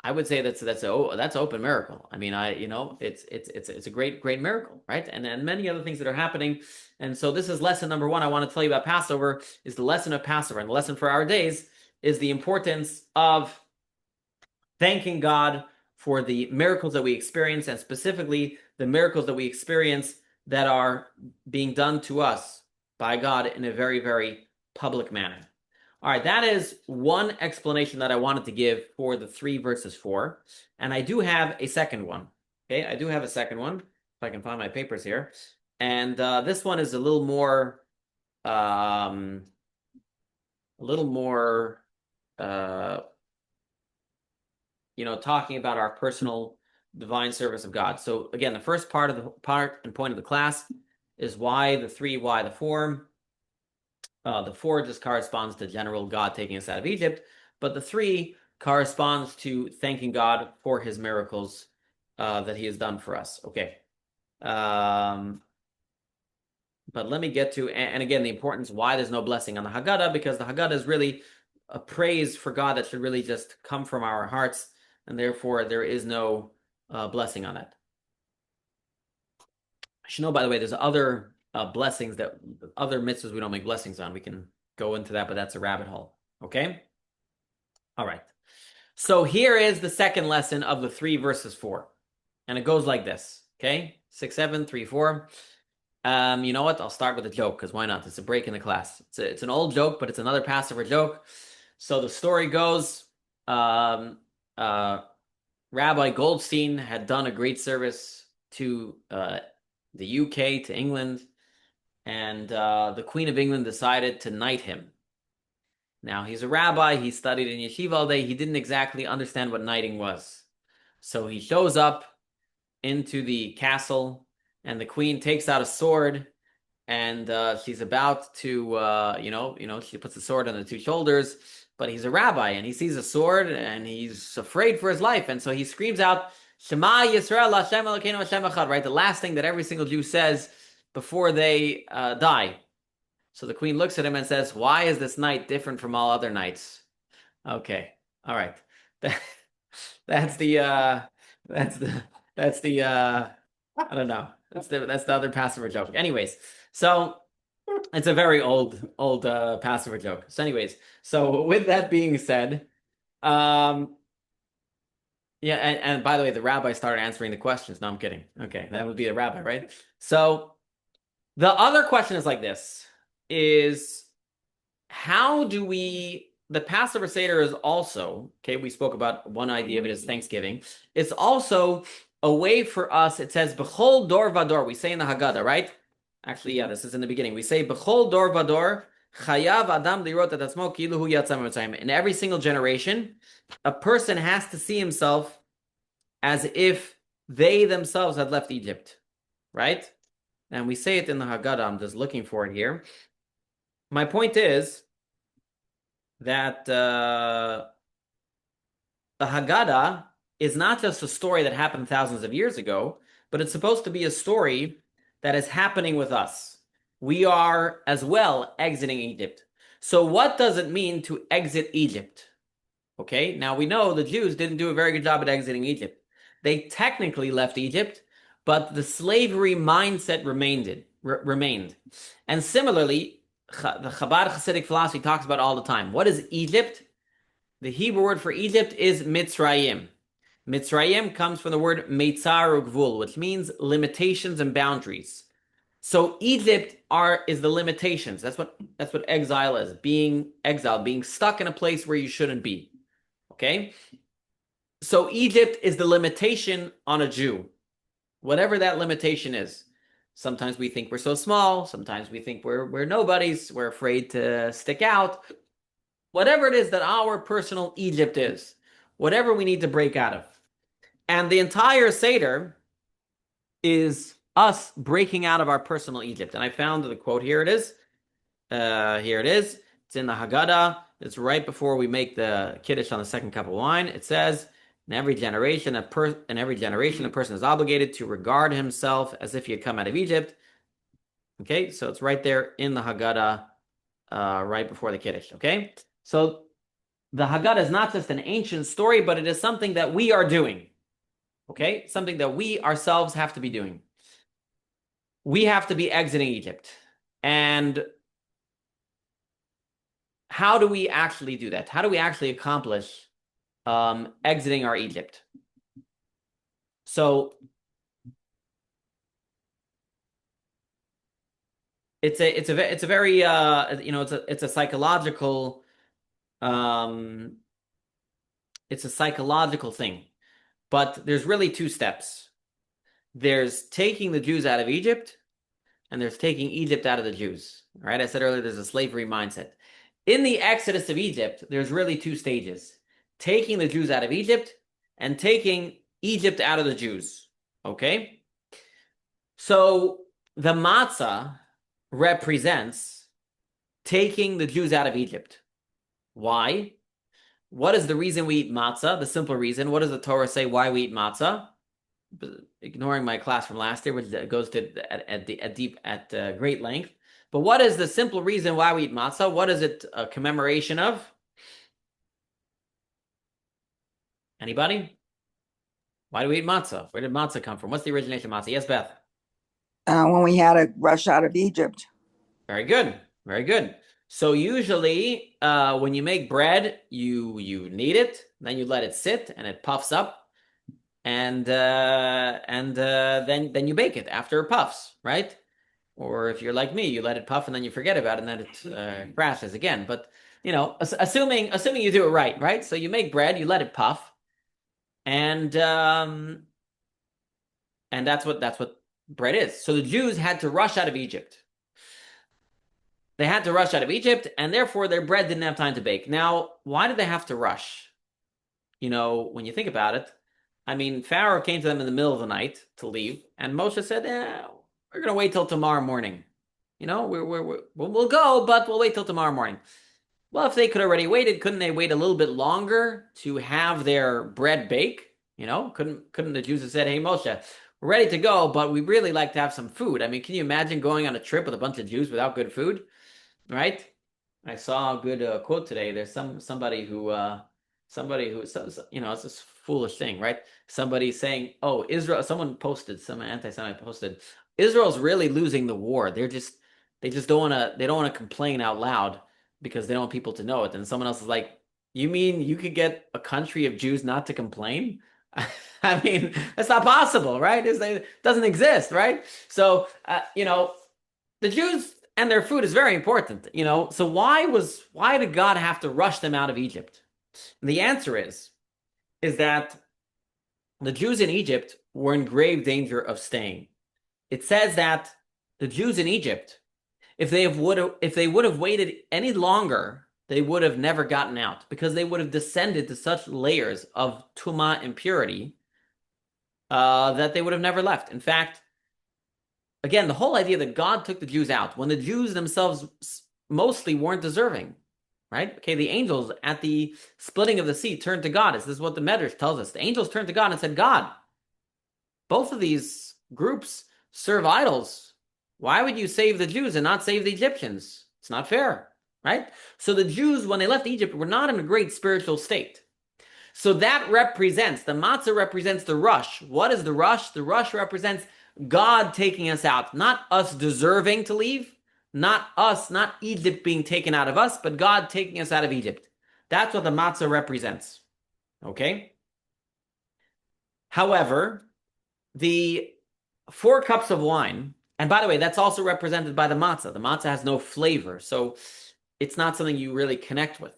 I would say that's open miracle. I mean, it's a great miracle, right? And many other things that are happening. And so this is lesson number one I want to tell you about Passover is the lesson of Passover. And the lesson for our days is the importance of thanking God for the miracles that we experience, and specifically the miracles that we experience that are being done to us by God in a very, very public manner. All right, that is one explanation that I wanted to give for the 3 verses 4. And I do have a second one. Okay, I do have a second one, if I can find my papers here. And this one is um, a little more, uh, talking about our personal divine service of God. So again, the first part and point of the class is why the 3, why the 4. The 4 just corresponds to general God taking us out of Egypt, but the 3 corresponds to thanking God for his miracles that he has done for us. Okay. But let me get to, and again, the importance why there's no blessing on the Haggadah, because the Haggadah is really a praise for God that should really just come from our hearts, and therefore there is no blessing on it. I should know, by the way, there's other blessings that other mitzvahs we don't make blessings on. We can go into that, but that's a rabbit hole. Okay? All right. So here is the second lesson of the 3 verses 4. And it goes like this. Okay? 6, 7, 3, 4. You know what? I'll start with a joke, because why not? It's a break in the class. It's an old joke, but it's another Passover joke. So the story goes, Rabbi Goldstein had done a great service to the UK, to England, and the Queen of England decided to knight him. Now, he's a rabbi, he studied in yeshiva all day, he didn't exactly understand what knighting was. So he shows up into the castle, and the queen takes out a sword, and she's about to, she puts the sword on the 2 shoulders, but he's a rabbi, and he sees a sword, and he's afraid for his life, and so he screams out, Shema Yisrael, Hashem Elokeinu Hashem Echad, right? The last thing that every single Jew says before they die. So the queen looks at him and says, why is this night different from all other nights? Okay. All right. That's the I don't know. That's the other Passover joke. Anyways, so it's a very old Passover joke. So anyways, so with that being said, yeah, and by the way, the rabbi started answering the questions. No, I'm kidding. Okay, that would be a rabbi, right? So the other question is like this, is how do the Passover Seder is also, okay, we spoke about one idea of it as Thanksgiving. It's also a way for us, it says, B'chol dor vador, we say in the Haggadah, right? Actually, yeah, this is in the beginning. We say, B'chol dor vador, chayav adam lirot et atzmo kilu hu yatsa mitzrayim. In every single generation, a person has to see himself as if they themselves had left Egypt, right? And we say it in the Haggadah. I'm just looking for it here. My point is that the Haggadah is not just a story that happened thousands of years ago, but it's supposed to be a story that is happening with us. We are as well exiting Egypt. So what does it mean to exit Egypt? Okay, now we know the Jews didn't do a very good job at exiting Egypt. They technically left Egypt, but the slavery mindset remained. And similarly, the Chabad Hasidic philosophy talks about all the time. What is Egypt? The Hebrew word for Egypt is Mitzrayim. Mitzrayim comes from the word Meitzar Ugvul, which means limitations and boundaries. So Egypt is the limitations. That's what exile is. Being exiled, being stuck in a place where you shouldn't be. Okay? So Egypt is the limitation on a Jew. Whatever that limitation is. Sometimes we think we're so small. Sometimes we think we're nobodies. We're afraid to stick out. Whatever it is that our personal Egypt is. Whatever we need to break out of. And the entire Seder is us breaking out of our personal Egypt. And I found the quote. Here it is. Here it is. It's in the Haggadah. It's right before we make the Kiddush on the second cup of wine. It says, In every generation, a person is obligated to regard himself as if he had come out of Egypt. Okay, so it's right there in the Haggadah, right before the Kiddush. Okay, so the Haggadah is not just an ancient story, but it is something that we are doing. Okay, something that we ourselves have to be doing. We have to be exiting Egypt. And how do we actually do that? How do we actually accomplish exiting our Egypt? So it's a very it's a psychological um it's a psychological thing. But there's really two steps. There's taking the Jews out of Egypt, and there's taking Egypt out of the Jews. All right, I said earlier there's a slavery mindset. In the exodus of Egypt, there's really two stages: taking the Jews out of Egypt and taking Egypt out of the Jews. Okay? So the matzah represents taking the Jews out of Egypt. Why? What is the reason we eat matzah? The simple reason. What does the Torah say why we eat matzah? Ignoring my class from last year, which goes to at great length. But what is the simple reason why we eat matzah? What is it a commemoration of? Anybody? Why do we eat matzah? Where did matzah come from? What's the origination of matzah? Yes, Beth. When we had to rush out of Egypt. Very good. Very good. So usually, when you make bread, you knead it, then you let it sit, and it puffs up, and then you bake it after it puffs, right? Or if you're like me, you let it puff and then you forget about it, and then it crashes again. But assuming you do it right, right? So you make bread, you let it puff, and that's what bread is. So the Jews had to rush out of Egypt. They had to rush out of Egypt, and therefore their bread didn't have time to bake. Now, why did they have to rush? When you think about it, I mean, Pharaoh came to them in the middle of the night to leave, and Moshe said, we're going to wait till tomorrow morning. We'll go, but we'll wait till tomorrow morning. Well, if they could already waited, couldn't they wait a little bit longer to have their bread bake? Couldn't the Jews have said, hey, Moshe, we're ready to go, but we'd really like to have some food. I mean, can you imagine going on a trip with a bunch of Jews without good food? Right? I saw a good quote today. There's somebody who it's this foolish thing, right? Somebody saying, "Oh, Israel." Someone posted, some anti-Semite posted, "Israel's really losing the war. They just don't want to complain out loud because they don't want people to know it." And someone else is like, "You mean you could get a country of Jews not to complain?" I mean, that's not possible, right? It doesn't exist, right? So, the Jews and their food is very important, So why did God have to rush them out of Egypt? And the answer is that the Jews in Egypt were in grave danger of staying. It says that the Jews in Egypt, if they would have waited any longer, they would have never gotten out, because they would have descended to such layers of tumah impurity that they would have never left. In fact, again, the whole idea that God took the Jews out when the Jews themselves mostly weren't deserving, right? Okay, the angels at the splitting of the sea turned to God. This is what the Medrash tells us. The angels turned to God and said, God, both of these groups serve idols. Why would you save the Jews and not save the Egyptians? It's not fair, right? So the Jews, when they left Egypt, were not in a great spiritual state. So that represents, the matzah represents the rush. What is the rush? The rush represents God taking us out, not us deserving to leave, not Egypt being taken out of us, but God taking us out of Egypt. That's what the matzah represents. Okay? However, the 4 cups of wine, and by the way, that's also represented by the matzah. The matzah has no flavor, so it's not something you really connect with.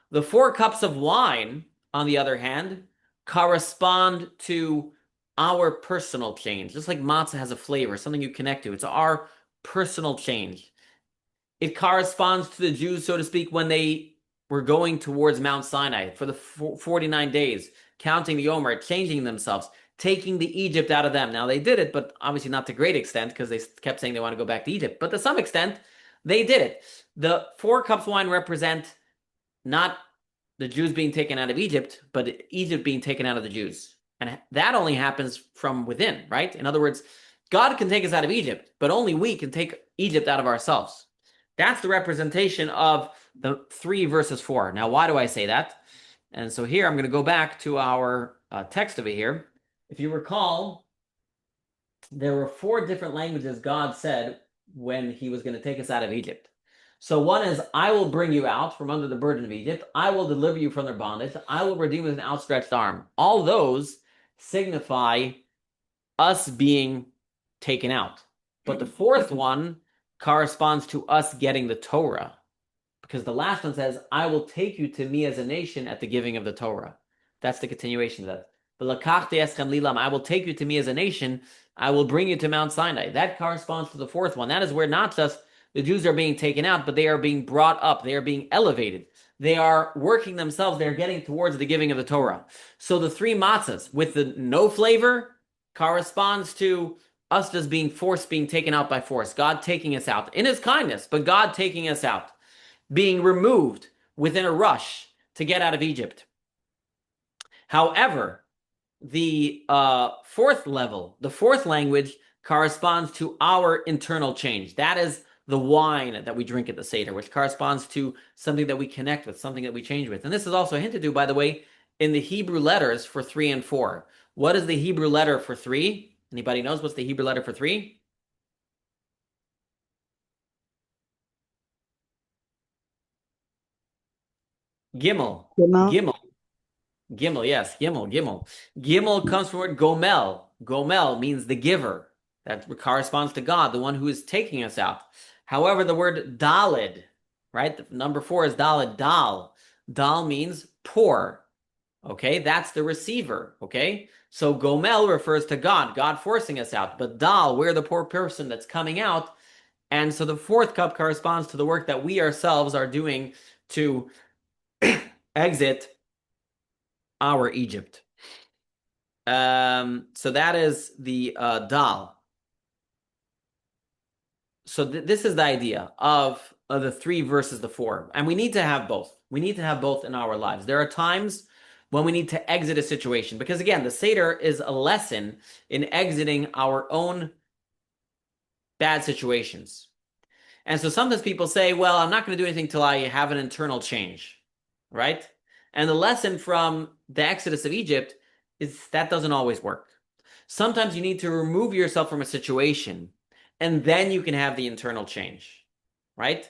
The 4 cups of wine, on the other hand, correspond to our personal change. Just like matzah has a flavor, something you connect to. It's our personal change. It corresponds to the Jews, so to speak, when they were going towards Mount Sinai for the 49 days, counting the Omer, changing themselves, taking the Egypt out of them. Now, they did it, but obviously not to great extent, because they kept saying they want to go back to Egypt. But to some extent, they did it. The 4 cups of wine represent not the Jews being taken out of Egypt, but Egypt being taken out of the Jews. And that only happens from within, right? In other words, God can take us out of Egypt, but only we can take Egypt out of ourselves. That's the representation of the 3 verses 4. Now, why do I say that? And so here I'm going to go back to our text over here. If you recall, there were 4 different languages God said when he was going to take us out of Egypt. So one is, I will bring you out from under the burden of Egypt. I will deliver you from their bondage. I will redeem with an outstretched arm. All those signify us being taken out. But the 4th one corresponds to us getting the Torah. Because the last one says, I will take you to me as a nation at the giving of the Torah. That's the continuation of that. I will take you to me as a nation. I will bring you to Mount Sinai. That corresponds to the 4th one. That is where not just the Jews are being taken out, but they are being brought up. They are being elevated. They are working themselves. They're getting towards the giving of the Torah. So the 3 matzahs with the no flavor corresponds to us just being forced, being taken out by force. God taking us out in his kindness, but God taking us out. Being removed within a rush to get out of Egypt. However, the 4th level, the 4th language corresponds to our internal change. That is the wine that we drink at the Seder, which corresponds to something that we connect with, something that we change with. And this is also hinted to, by the way, in the Hebrew letters for 3 and 4. What is the Hebrew letter for 3? Anybody knows what's the Hebrew letter for 3? Gimel. Gimel. Gimel, yes, Gimel. Gimel comes from the word gomel. Gomel means the giver. That corresponds to God, the one who is taking us out. However, the word dalid, right? The number 4 is dalid, dal. Dal means poor. Okay, that's the receiver. Okay, so gomel refers to God, God forcing us out. But dal, we're the poor person that's coming out. And so the 4th cup corresponds to the work that we ourselves are doing to exit our Egypt. So that is the dal. So this is the idea of the 3 versus the 4. And we need to have both. We need to have both in our lives. There are times when we need to exit a situation. Because again, the Seder is a lesson in exiting our own bad situations. And so sometimes people say, well, I'm not going to do anything till I have an internal change, right? And the lesson from the Exodus of Egypt is that doesn't always work. Sometimes you need to remove yourself from a situation, and then you can have the internal change, right?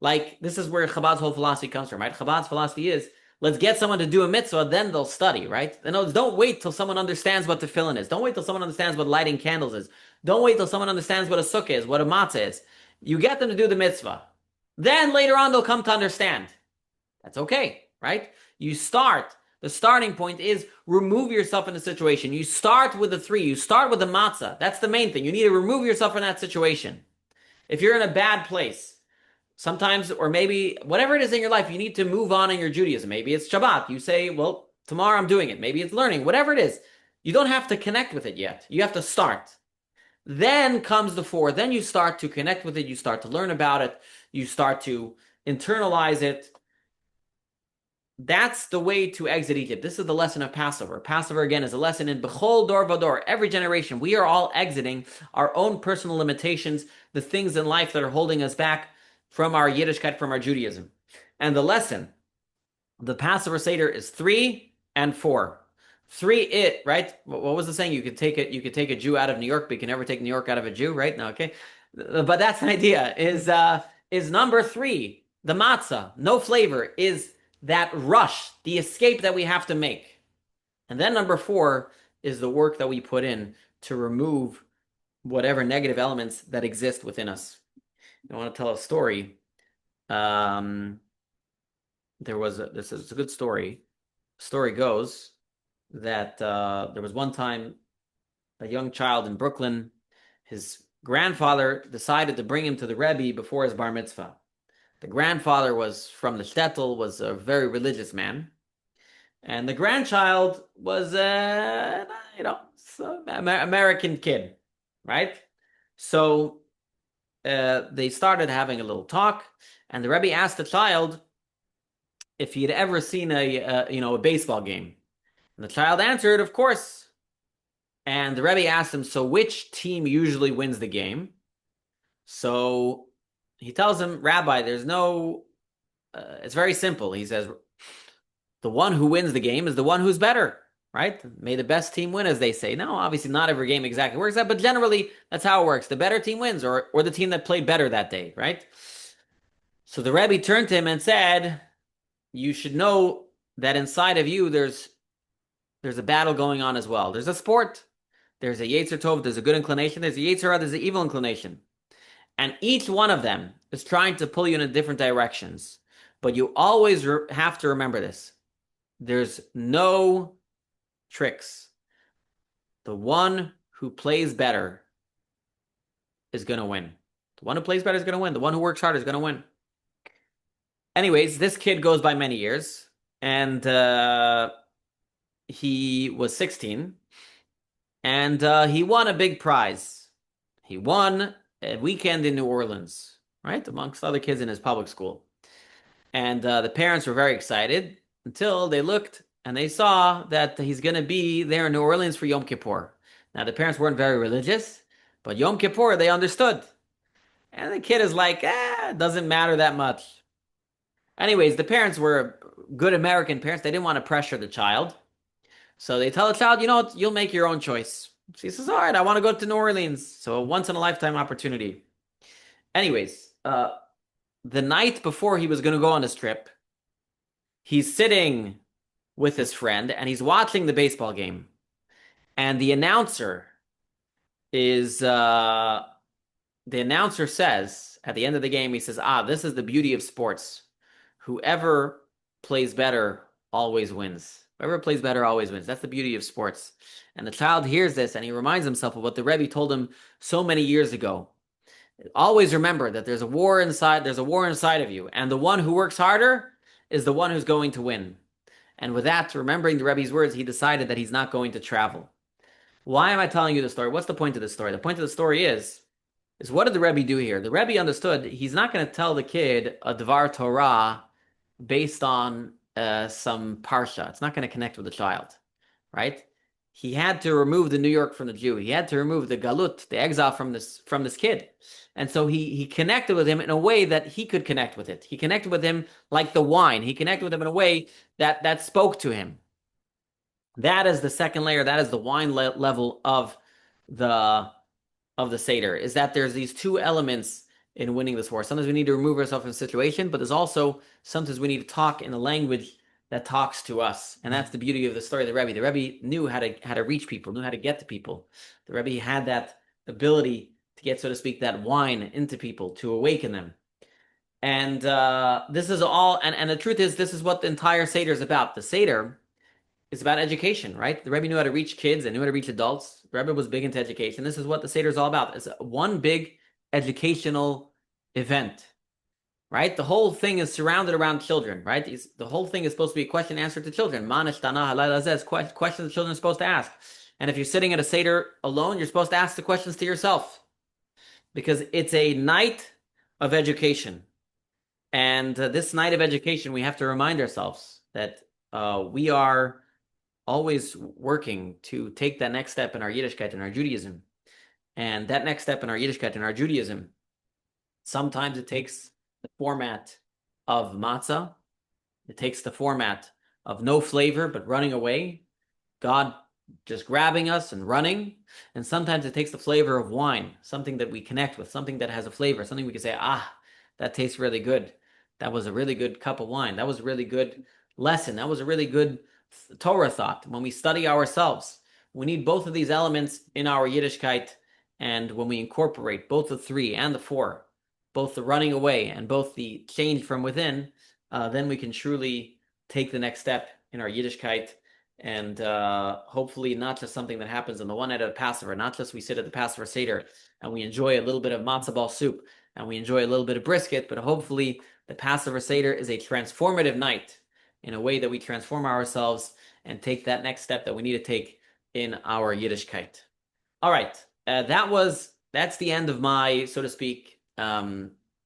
Like, this is where Chabad's whole philosophy comes from, right? Chabad's philosophy is, let's get someone to do a mitzvah, then they'll study, right? In other words, don't wait till someone understands what tefillin is. Don't wait till someone understands what lighting candles is. Don't wait till someone understands what a sukkah is, what a matzah is. You get them to do the mitzvah. Then later on, they'll come to understand. That's okay, right? You start. The starting point is remove yourself in the situation. You start with the 3. You start with the matzah. That's the main thing. You need to remove yourself from that situation. If you're in a bad place, sometimes, or maybe whatever it is in your life, you need to move on in your Judaism. Maybe it's Shabbat. You say, well, tomorrow I'm doing it. Maybe it's learning. Whatever it is, you don't have to connect with it yet. You have to start. Then comes the 4. Then you start to connect with it. You start to learn about it. You start to internalize it. That's the way to exit Egypt. This is the lesson of Passover. Passover, again, is a lesson in Bechol Dor Vador. Every generation, we are all exiting our own personal limitations, the things in life that are holding us back from our Yiddishkeit, from our Judaism. And the lesson, the Passover Seder, is 3 and 4. 3, right? What was the saying? You could take a Jew out of New York, but you can never take New York out of a Jew, right? No, okay. But that's an idea, is number 3, the matzah, no flavor, is that rush, the escape that we have to make. And then number 4 is the work that we put in to remove whatever negative elements that exist within us. I want to tell a story. This is a good story. Story goes that there was one time a young child in Brooklyn, his grandfather decided to bring him to the Rebbe before his bar mitzvah. The grandfather was from the shtetl, was a very religious man. And the grandchild was, American kid, right? So they started having a little talk, and the Rebbe asked the child, if he had ever seen a baseball game. And the child answered, of course. And the Rebbe asked him, so which team usually wins the game? So he tells him, Rabbi, it's very simple. He says, the one who wins the game is the one who's better, right? May the best team win, as they say. Now, obviously, not every game exactly works that, but generally, that's how it works. The better team wins, or the team that played better that day, right? So the Rebbe turned to him and said, you should know that inside of you, there's a battle going on as well. There's a sport. There's a Yetzer Tov, there's a good inclination. There's a Yetzer Hara, there's an evil inclination. And each one of them is trying to pull you in different directions. But you always have to remember this. There's no tricks. The one who plays better is going to win. The one who plays better is going to win. The one who works hard is going to win. Anyways, this kid goes by many years, and he was 16, and he won a big prize. He won a weekend in New Orleans, right, amongst other kids in his public school. And the parents were very excited until they looked and they saw that he's going to be there in New Orleans for Yom Kippur. Now, the parents weren't very religious, but Yom Kippur, they understood. And the kid is like, it doesn't matter that much. Anyways, the parents were good American parents. They didn't want to pressure the child. So they tell the child, you know what, you'll make your own choice. She says, all right, I want to go to New Orleans. So a once-in-a-lifetime opportunity. Anyways, the night before he was going to go on this trip, he's sitting with his friend and he's watching the baseball game. And the announcer says at the end of the game, he says, this is the beauty of sports. Whoever plays better always wins. Whoever plays better always wins. That's the beauty of sports. And the child hears this and he reminds himself of what the Rebbe told him so many years ago. Always remember that there's a war inside of you. And the one who works harder is the one who's going to win. And with that, remembering the Rebbe's words, he decided that he's not going to travel. Why am I telling you the story? What's the point of the story? The point of the story is what did the Rebbe do here? The Rebbe understood he's not going to tell the kid a Dvar Torah based on some parsha. It's not going to connect with the child, right? He had to remove the New York from the Jew. He had to remove the galut, the exile from this kid. And so he connected with him in a way that he could connect with it. He connected with him like the wine. He connected with him in a way that spoke to him. That is the second layer. That is the wine level of the Seder, is that there's these two elements in winning this war. Sometimes we need to remove ourselves from the situation, but there's also sometimes we need to talk in a language that talks to us. And that's the beauty of the story of the Rebbe. The Rebbe knew how to reach people, knew how to get to people. The Rebbe had that ability to get, so to speak, that wine into people, to awaken them. And this is all, and the truth is, this is what the entire Seder is about. The Seder is about education, right? The Rebbe knew how to reach kids and knew how to reach adults. The Rebbe was big into education. This is what the Seder is all about. It's one big educational event, right? The whole thing is surrounded around children, right? The whole thing is supposed to be a question and answer to children. Questions the children are supposed to ask. And if you're sitting at a Seder alone, you're supposed to ask the questions to yourself, because it's a night of education. And this night of education, we have to remind ourselves that we are always working to take that next step in our Yiddishkeit and our Judaism. And that next step in our Yiddishkeit and our Judaism, sometimes it takes the format of matzah. It takes the format of no flavor, but running away. God just grabbing us and running. And sometimes it takes the flavor of wine, something that we connect with, something that has a flavor, something we can say, that tastes really good. That was a really good cup of wine. That was a really good lesson. That was a really good Torah thought. When we study ourselves, we need both of these elements in our Yiddishkeit. And when we incorporate both the 3 and the 4, both the running away and both the change from within, then we can truly take the next step in our Yiddishkeit. And hopefully not just something that happens on the one night of Passover, not just we sit at the Passover Seder and we enjoy a little bit of matzah ball soup and we enjoy a little bit of brisket, but hopefully the Passover Seder is a transformative night in a way that we transform ourselves and take that next step that we need to take in our Yiddishkeit. All right, that's the end of my, so to speak,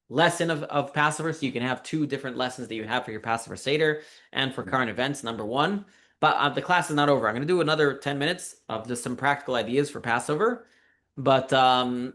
lesson of Passover. So you can have 2 different lessons that you have for your Passover Seder and for current events, number 1. But the class is not over. I'm going to do another 10 minutes of just some practical ideas for Passover. But the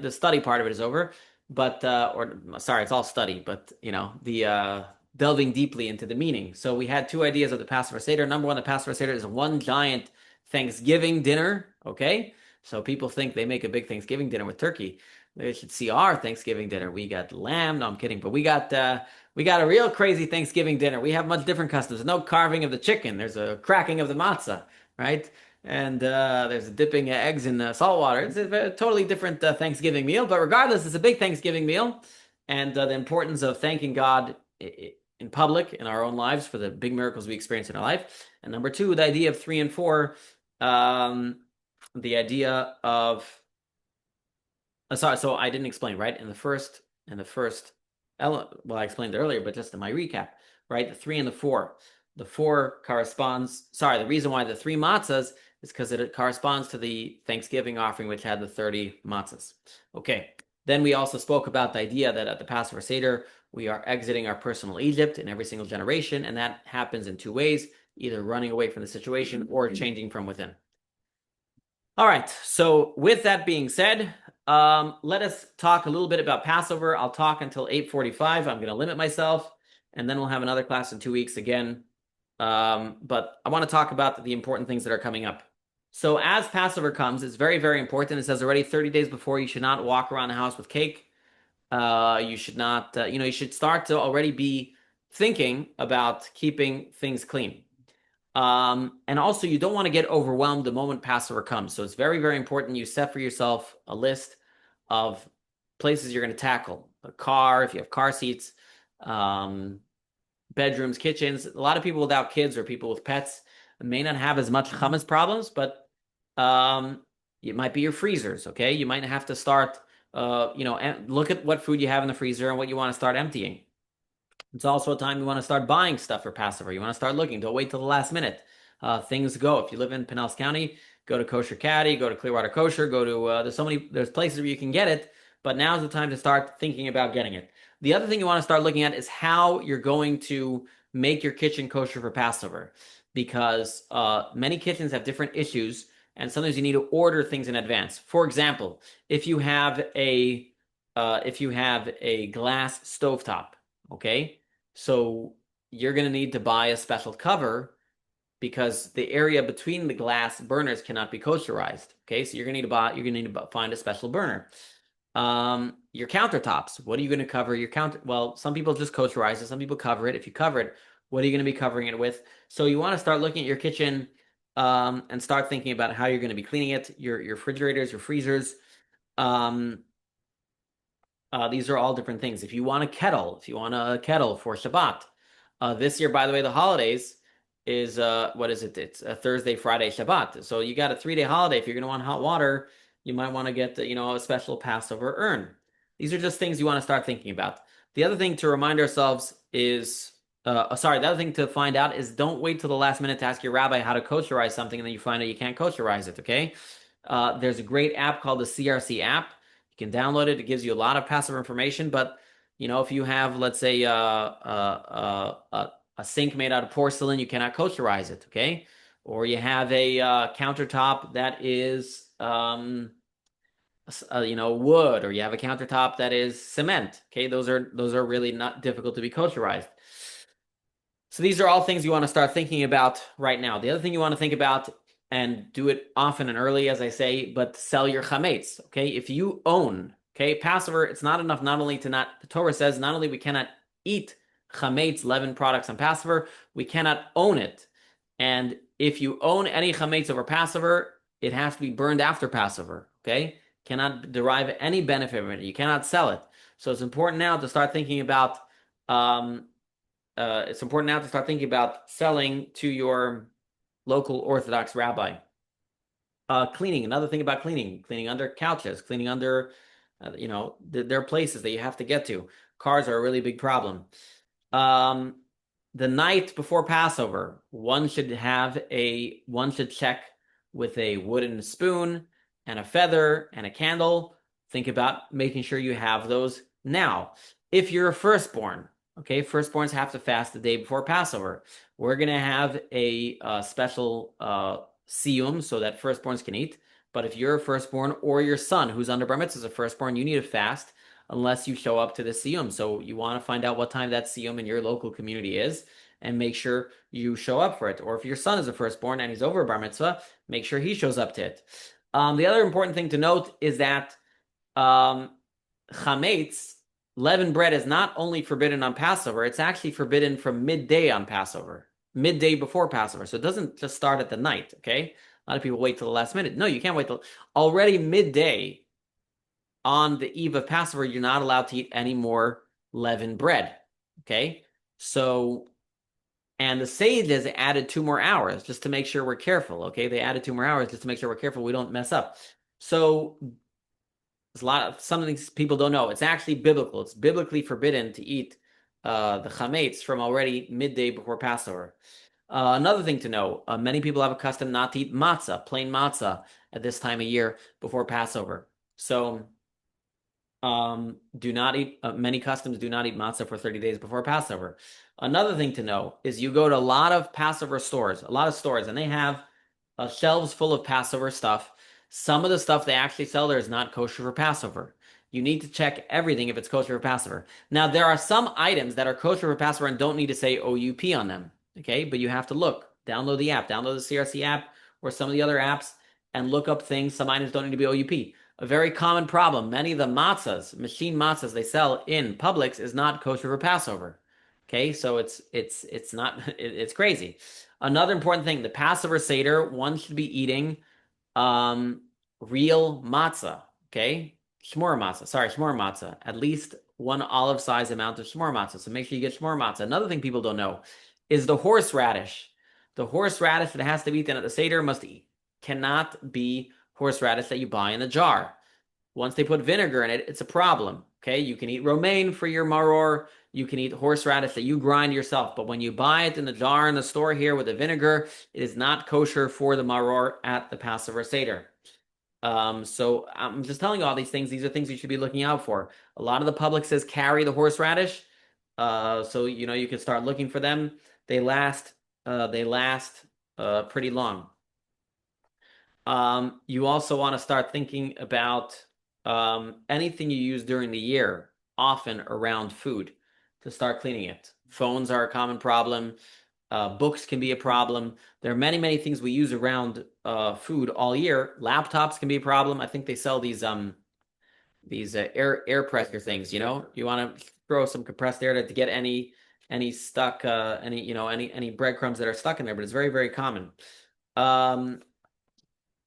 study part of it is over. But or sorry, it's all study. But the delving deeply into the meaning. So we had 2 ideas of the Passover Seder. Number 1, the Passover Seder is one giant Thanksgiving dinner. Okay, so people think they make a big Thanksgiving dinner with turkey. They should see our Thanksgiving dinner. We got lamb. No, I'm kidding. But we got a real crazy Thanksgiving dinner. We have much different customs. There's no carving of the chicken. There's a cracking of the matzah, right? And there's dipping eggs in salt water. It's a totally different Thanksgiving meal. But regardless, it's a big Thanksgiving meal. And the importance of thanking God in public, in our own lives, for the big miracles we experience in our life. And number 2, the idea of 3 and 4, the idea of sorry, so I didn't explain, right? In the first well, I explained it earlier, but just in my recap, right? The 3 and the 4. The 4 corresponds, the reason why the 3 matzahs is because it corresponds to the Thanksgiving offering, which had the 30 matzahs. Okay. Then we also spoke about the idea that at the Passover Seder, we are exiting our personal Egypt in every single generation, and that happens in 2 ways, either running away from the situation or changing from within. All right, so with that being said, let us talk a little bit about Passover. I'll talk until 8:45. I'm going to limit myself, and then we'll have another class in 2 weeks again. But I want to talk about the important things that are coming up. So as Passover comes, it's very, very important. It says already 30 days before, you should not walk around the house with cake. You should not, you should start to already be thinking about keeping things clean. And also, you don't want to get overwhelmed the moment Passover comes. So it's very, very important you set for yourself a list of places you're going to tackle. A car, if you have car seats, bedrooms, kitchens. A lot of people without kids or people with pets may not have as much chametz problems, but it might be your freezers, okay? You might have to start, look at what food you have in the freezer and what you want to start emptying. It's also a time you want to start buying stuff for Passover. You want to start looking. Don't wait till the last minute. Things go. If you live in Pinellas County, go to Kosher Caddy, go to Clearwater Kosher, go to there's places where you can get it, but now's the time to start thinking about getting it. The other thing you want to start looking at is how you're going to make your kitchen kosher for Passover, because many kitchens have different issues, and sometimes you need to order things in advance. For example, if you have a glass stovetop, okay, so you're going to need to buy a special cover because the area between the glass burners cannot be kosherized. Okay, so you're going to need to find a special burner. Your countertops, what are you going to cover your well, some people just kosherize it, some people cover it. If you cover it, what are you going to be covering it with? So you want to start looking at your kitchen and start thinking about how you're going to be cleaning it, your refrigerators, your freezers. These are all different things. If you want a kettle for Shabbat. This year, by the way, the holidays is what is it? It's a Thursday, Friday, Shabbat. So you got a 3-day holiday. If you're going to want hot water, you might want to get a special Passover urn. These are just things you want to start thinking about. The other thing to remind ourselves is, the other thing to find out is don't wait till the last minute to ask your rabbi how to kosherize something and then you find out you can't kosherize it, okay? There's a great app called the CRC app. You can download it. It gives you a lot of Passover information, but if you have, let's say, a sink made out of porcelain, you cannot kosherize it, okay? Or you have a countertop that is wood, or you have a countertop that is cement. Okay, those are really not difficult to be kosherized. So these are all things you want to start thinking about right now. The other thing you want to think about, and do it often and early, as I say, but sell your chametz. Okay, if you own, Passover, it's not enough not only to not. The Torah says not only we cannot eat chametz, leavened products on Passover, we cannot own it. And if you own any chametz over Passover, it has to be burned after Passover. Okay. Cannot derive any benefit from it. You cannot sell it. So it's important now to start thinking about selling to your local Orthodox rabbi. Cleaning. Another thing about cleaning under couches, cleaning under, there are places that you have to get to. Cars are a really big problem. The night before Passover, one should check with a wooden spoon and a feather and a candle think about making sure you have those now. If you're a firstborn, okay, firstborns have to fast the day before Passover. We're going to have a special siyum so that firstborns can eat. But if you're a firstborn or your son who's under bar mitzvah is a firstborn, you need to fast unless you show up to the siyum. So you want to find out what time that siyum in your local community is and make sure you show up for it. Or if your son is a firstborn and he's over bar mitzvah, make sure he shows up to it. The other important thing to note is that chametz, leavened bread, is not only forbidden on Passover, it's actually forbidden from midday on Passover, midday before Passover. So it doesn't just start at the night, okay? A lot of people wait till the last minute. No, you can't wait till already midday on the eve of Passover, you're not allowed to eat any more leavened bread, okay? So, and the sages added 2 more hours just to make sure we're careful, okay? They added 2 more hours just to make sure we're careful we don't mess up. So there's a lot of some things people don't know. It's actually biblical. It's biblically forbidden to eat the chametz from already midday before Passover. Another thing to know, many people have a custom not to eat matzah, plain matzah, at this time of year before Passover. So do not eat, many customs do not eat matzah for 30 days before Passover. Another thing to know is you go to a lot of Passover stores, a lot of stores, and they have shelves full of Passover stuff. Some of the stuff they actually sell there is not kosher for Passover. You need to check everything if it's kosher for Passover. Now, there are some items that are kosher for Passover and don't need to say OUP on them, okay? But you have to look, download the app, download the CRC app or some of the other apps and look up things. Some items don't need to be OUP. A very common problem, many of the matzahs, machine matzahs they sell in Publix is not kosher for Passover. Okay, so it's not, it's crazy. Another important thing, the Passover Seder, one should be eating real matzah, okay? Shmor matzah. At least one olive-sized amount of shmor matzah. So make sure you get shmor matzah. Another thing people don't know is the horseradish. The horseradish that has to be eaten at the Seder cannot be horseradish that you buy in a jar. Once they put vinegar in it, it's a problem. Okay, you can eat romaine for your maror. You can eat horseradish that you grind yourself. But when you buy it in the jar in the store here with the vinegar, it is not kosher for the maror at the Passover Seder. So I'm just telling you all these things. These are things you should be looking out for. A lot of the public says carry the horseradish. So you can start looking for them. They last pretty long. You also want to start thinking about anything you use during the year, often around food, to start cleaning it. Phones are a common problem. Books can be a problem. There are many, many things we use around food all year. Laptops can be a problem. I think they sell these air pressure things. You want to throw some compressed air to get any stuck any breadcrumbs that are stuck in there. But it's very, very common.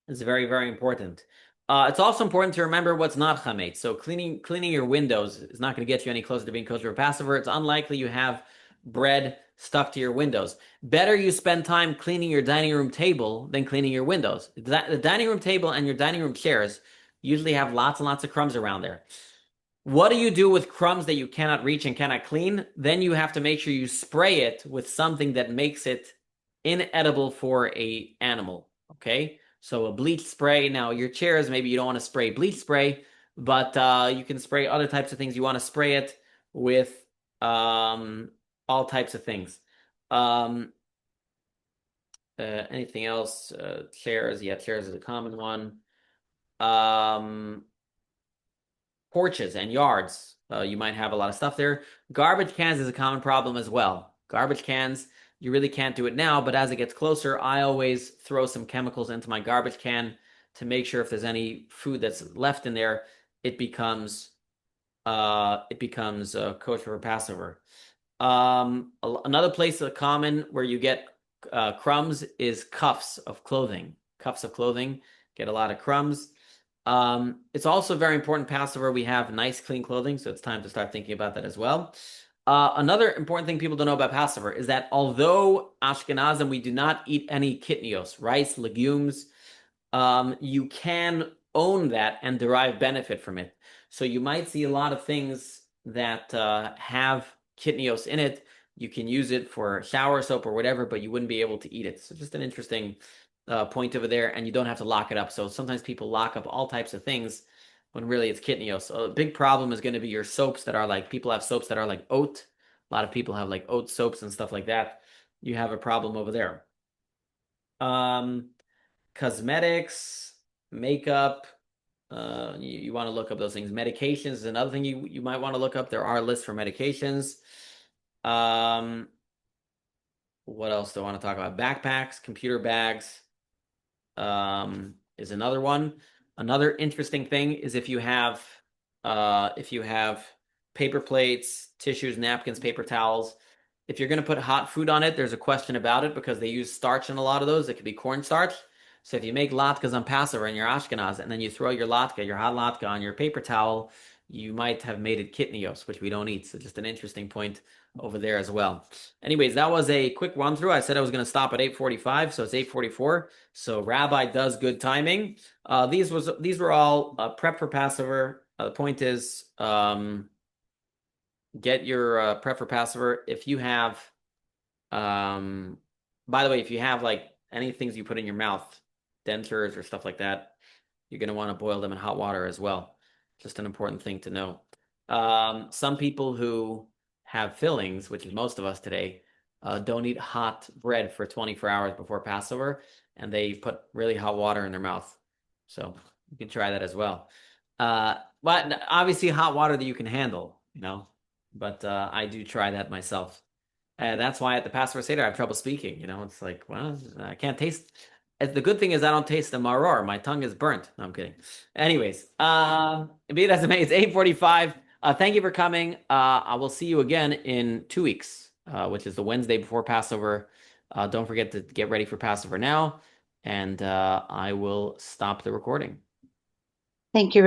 It's very, very important. It's also important to remember what's not chametz. So cleaning your windows is not going to get you any closer to being kosher for Passover. It's unlikely you have bread stuck to your windows. Better you spend time cleaning your dining room table than cleaning your windows. The dining room table and your dining room chairs usually have lots and lots of crumbs around there. What do you do with crumbs that you cannot reach and cannot clean? Then you have to make sure you spray it with something that makes it inedible for an animal, okay? So a bleach spray. Now your chairs, maybe you don't want to spray bleach spray, but you can spray other types of things. You want to spray it with all types of things. Anything else? Chairs. Yeah, chairs is a common one. Porches and yards. You might have a lot of stuff there. Garbage cans is a common problem as well. Garbage cans, you really can't do it now, but as it gets closer, I always throw some chemicals into my garbage can to make sure if there's any food that's left in there, it becomes kosher for Passover. Another place common where you get crumbs is cuffs of clothing. Cuffs of clothing get a lot of crumbs. It's also very important Passover we have nice clean clothing, so it's time to start thinking about that as well. Another important thing people don't know about Passover is that although Ashkenazim, we do not eat any kitniyos, rice, legumes, you can own that and derive benefit from it. So you might see a lot of things that have kitniyos in it. You can use it for shower soap or whatever, but you wouldn't be able to eat it. So just an interesting point over there, and you don't have to lock it up. So sometimes people lock up all types of things when really it's kitniyos. So a big problem is going to be your soaps that are like, people have soaps that are like oat. A lot of people have like oat soaps and stuff like that. You have a problem over there. Um, Cosmetics, makeup, you want to look up those things. Medications is another thing you might want to look up. There are lists for medications. Um, what else do I want to talk about? Backpacks, computer bags, is another one. Another interesting thing is if you have paper plates, tissues, napkins, paper towels. If you're going to put hot food on it, there's a question about it because they use starch in a lot of those. It could be cornstarch. So if you make latkes on Passover and you're Ashkenaz, and then you throw your latke, your hot latke, on your paper towel, you might have made it kitniyos, which we don't eat. So just an interesting point over there as well. Anyways, that was a quick run through. I said I was going to stop at 8:45, so it's 8:44. So Rabbi does good timing. These were all prep for Passover. The point is, get your prep for Passover. If you have, by the way, if you have like any things you put in your mouth, dentures or stuff like that, you're going to want to boil them in hot water as well. Just an important thing to know. Some people who have fillings, which is most of us today, don't eat hot bread for 24 hours before Passover, and they put really hot water in their mouth. So you can try that as well. But obviously hot water that you can handle, but I do try that myself. That's why at the Passover Seder I have trouble speaking. It's like, well, I can't taste. The good thing is I don't taste the maror. My tongue is burnt. No, I'm kidding. Anyways, be it as it may, it's 8:45. Thank you for coming. I will see you again in 2 weeks, which is the Wednesday before Passover. Don't forget to get ready for Passover now, and I will stop the recording. Thank you.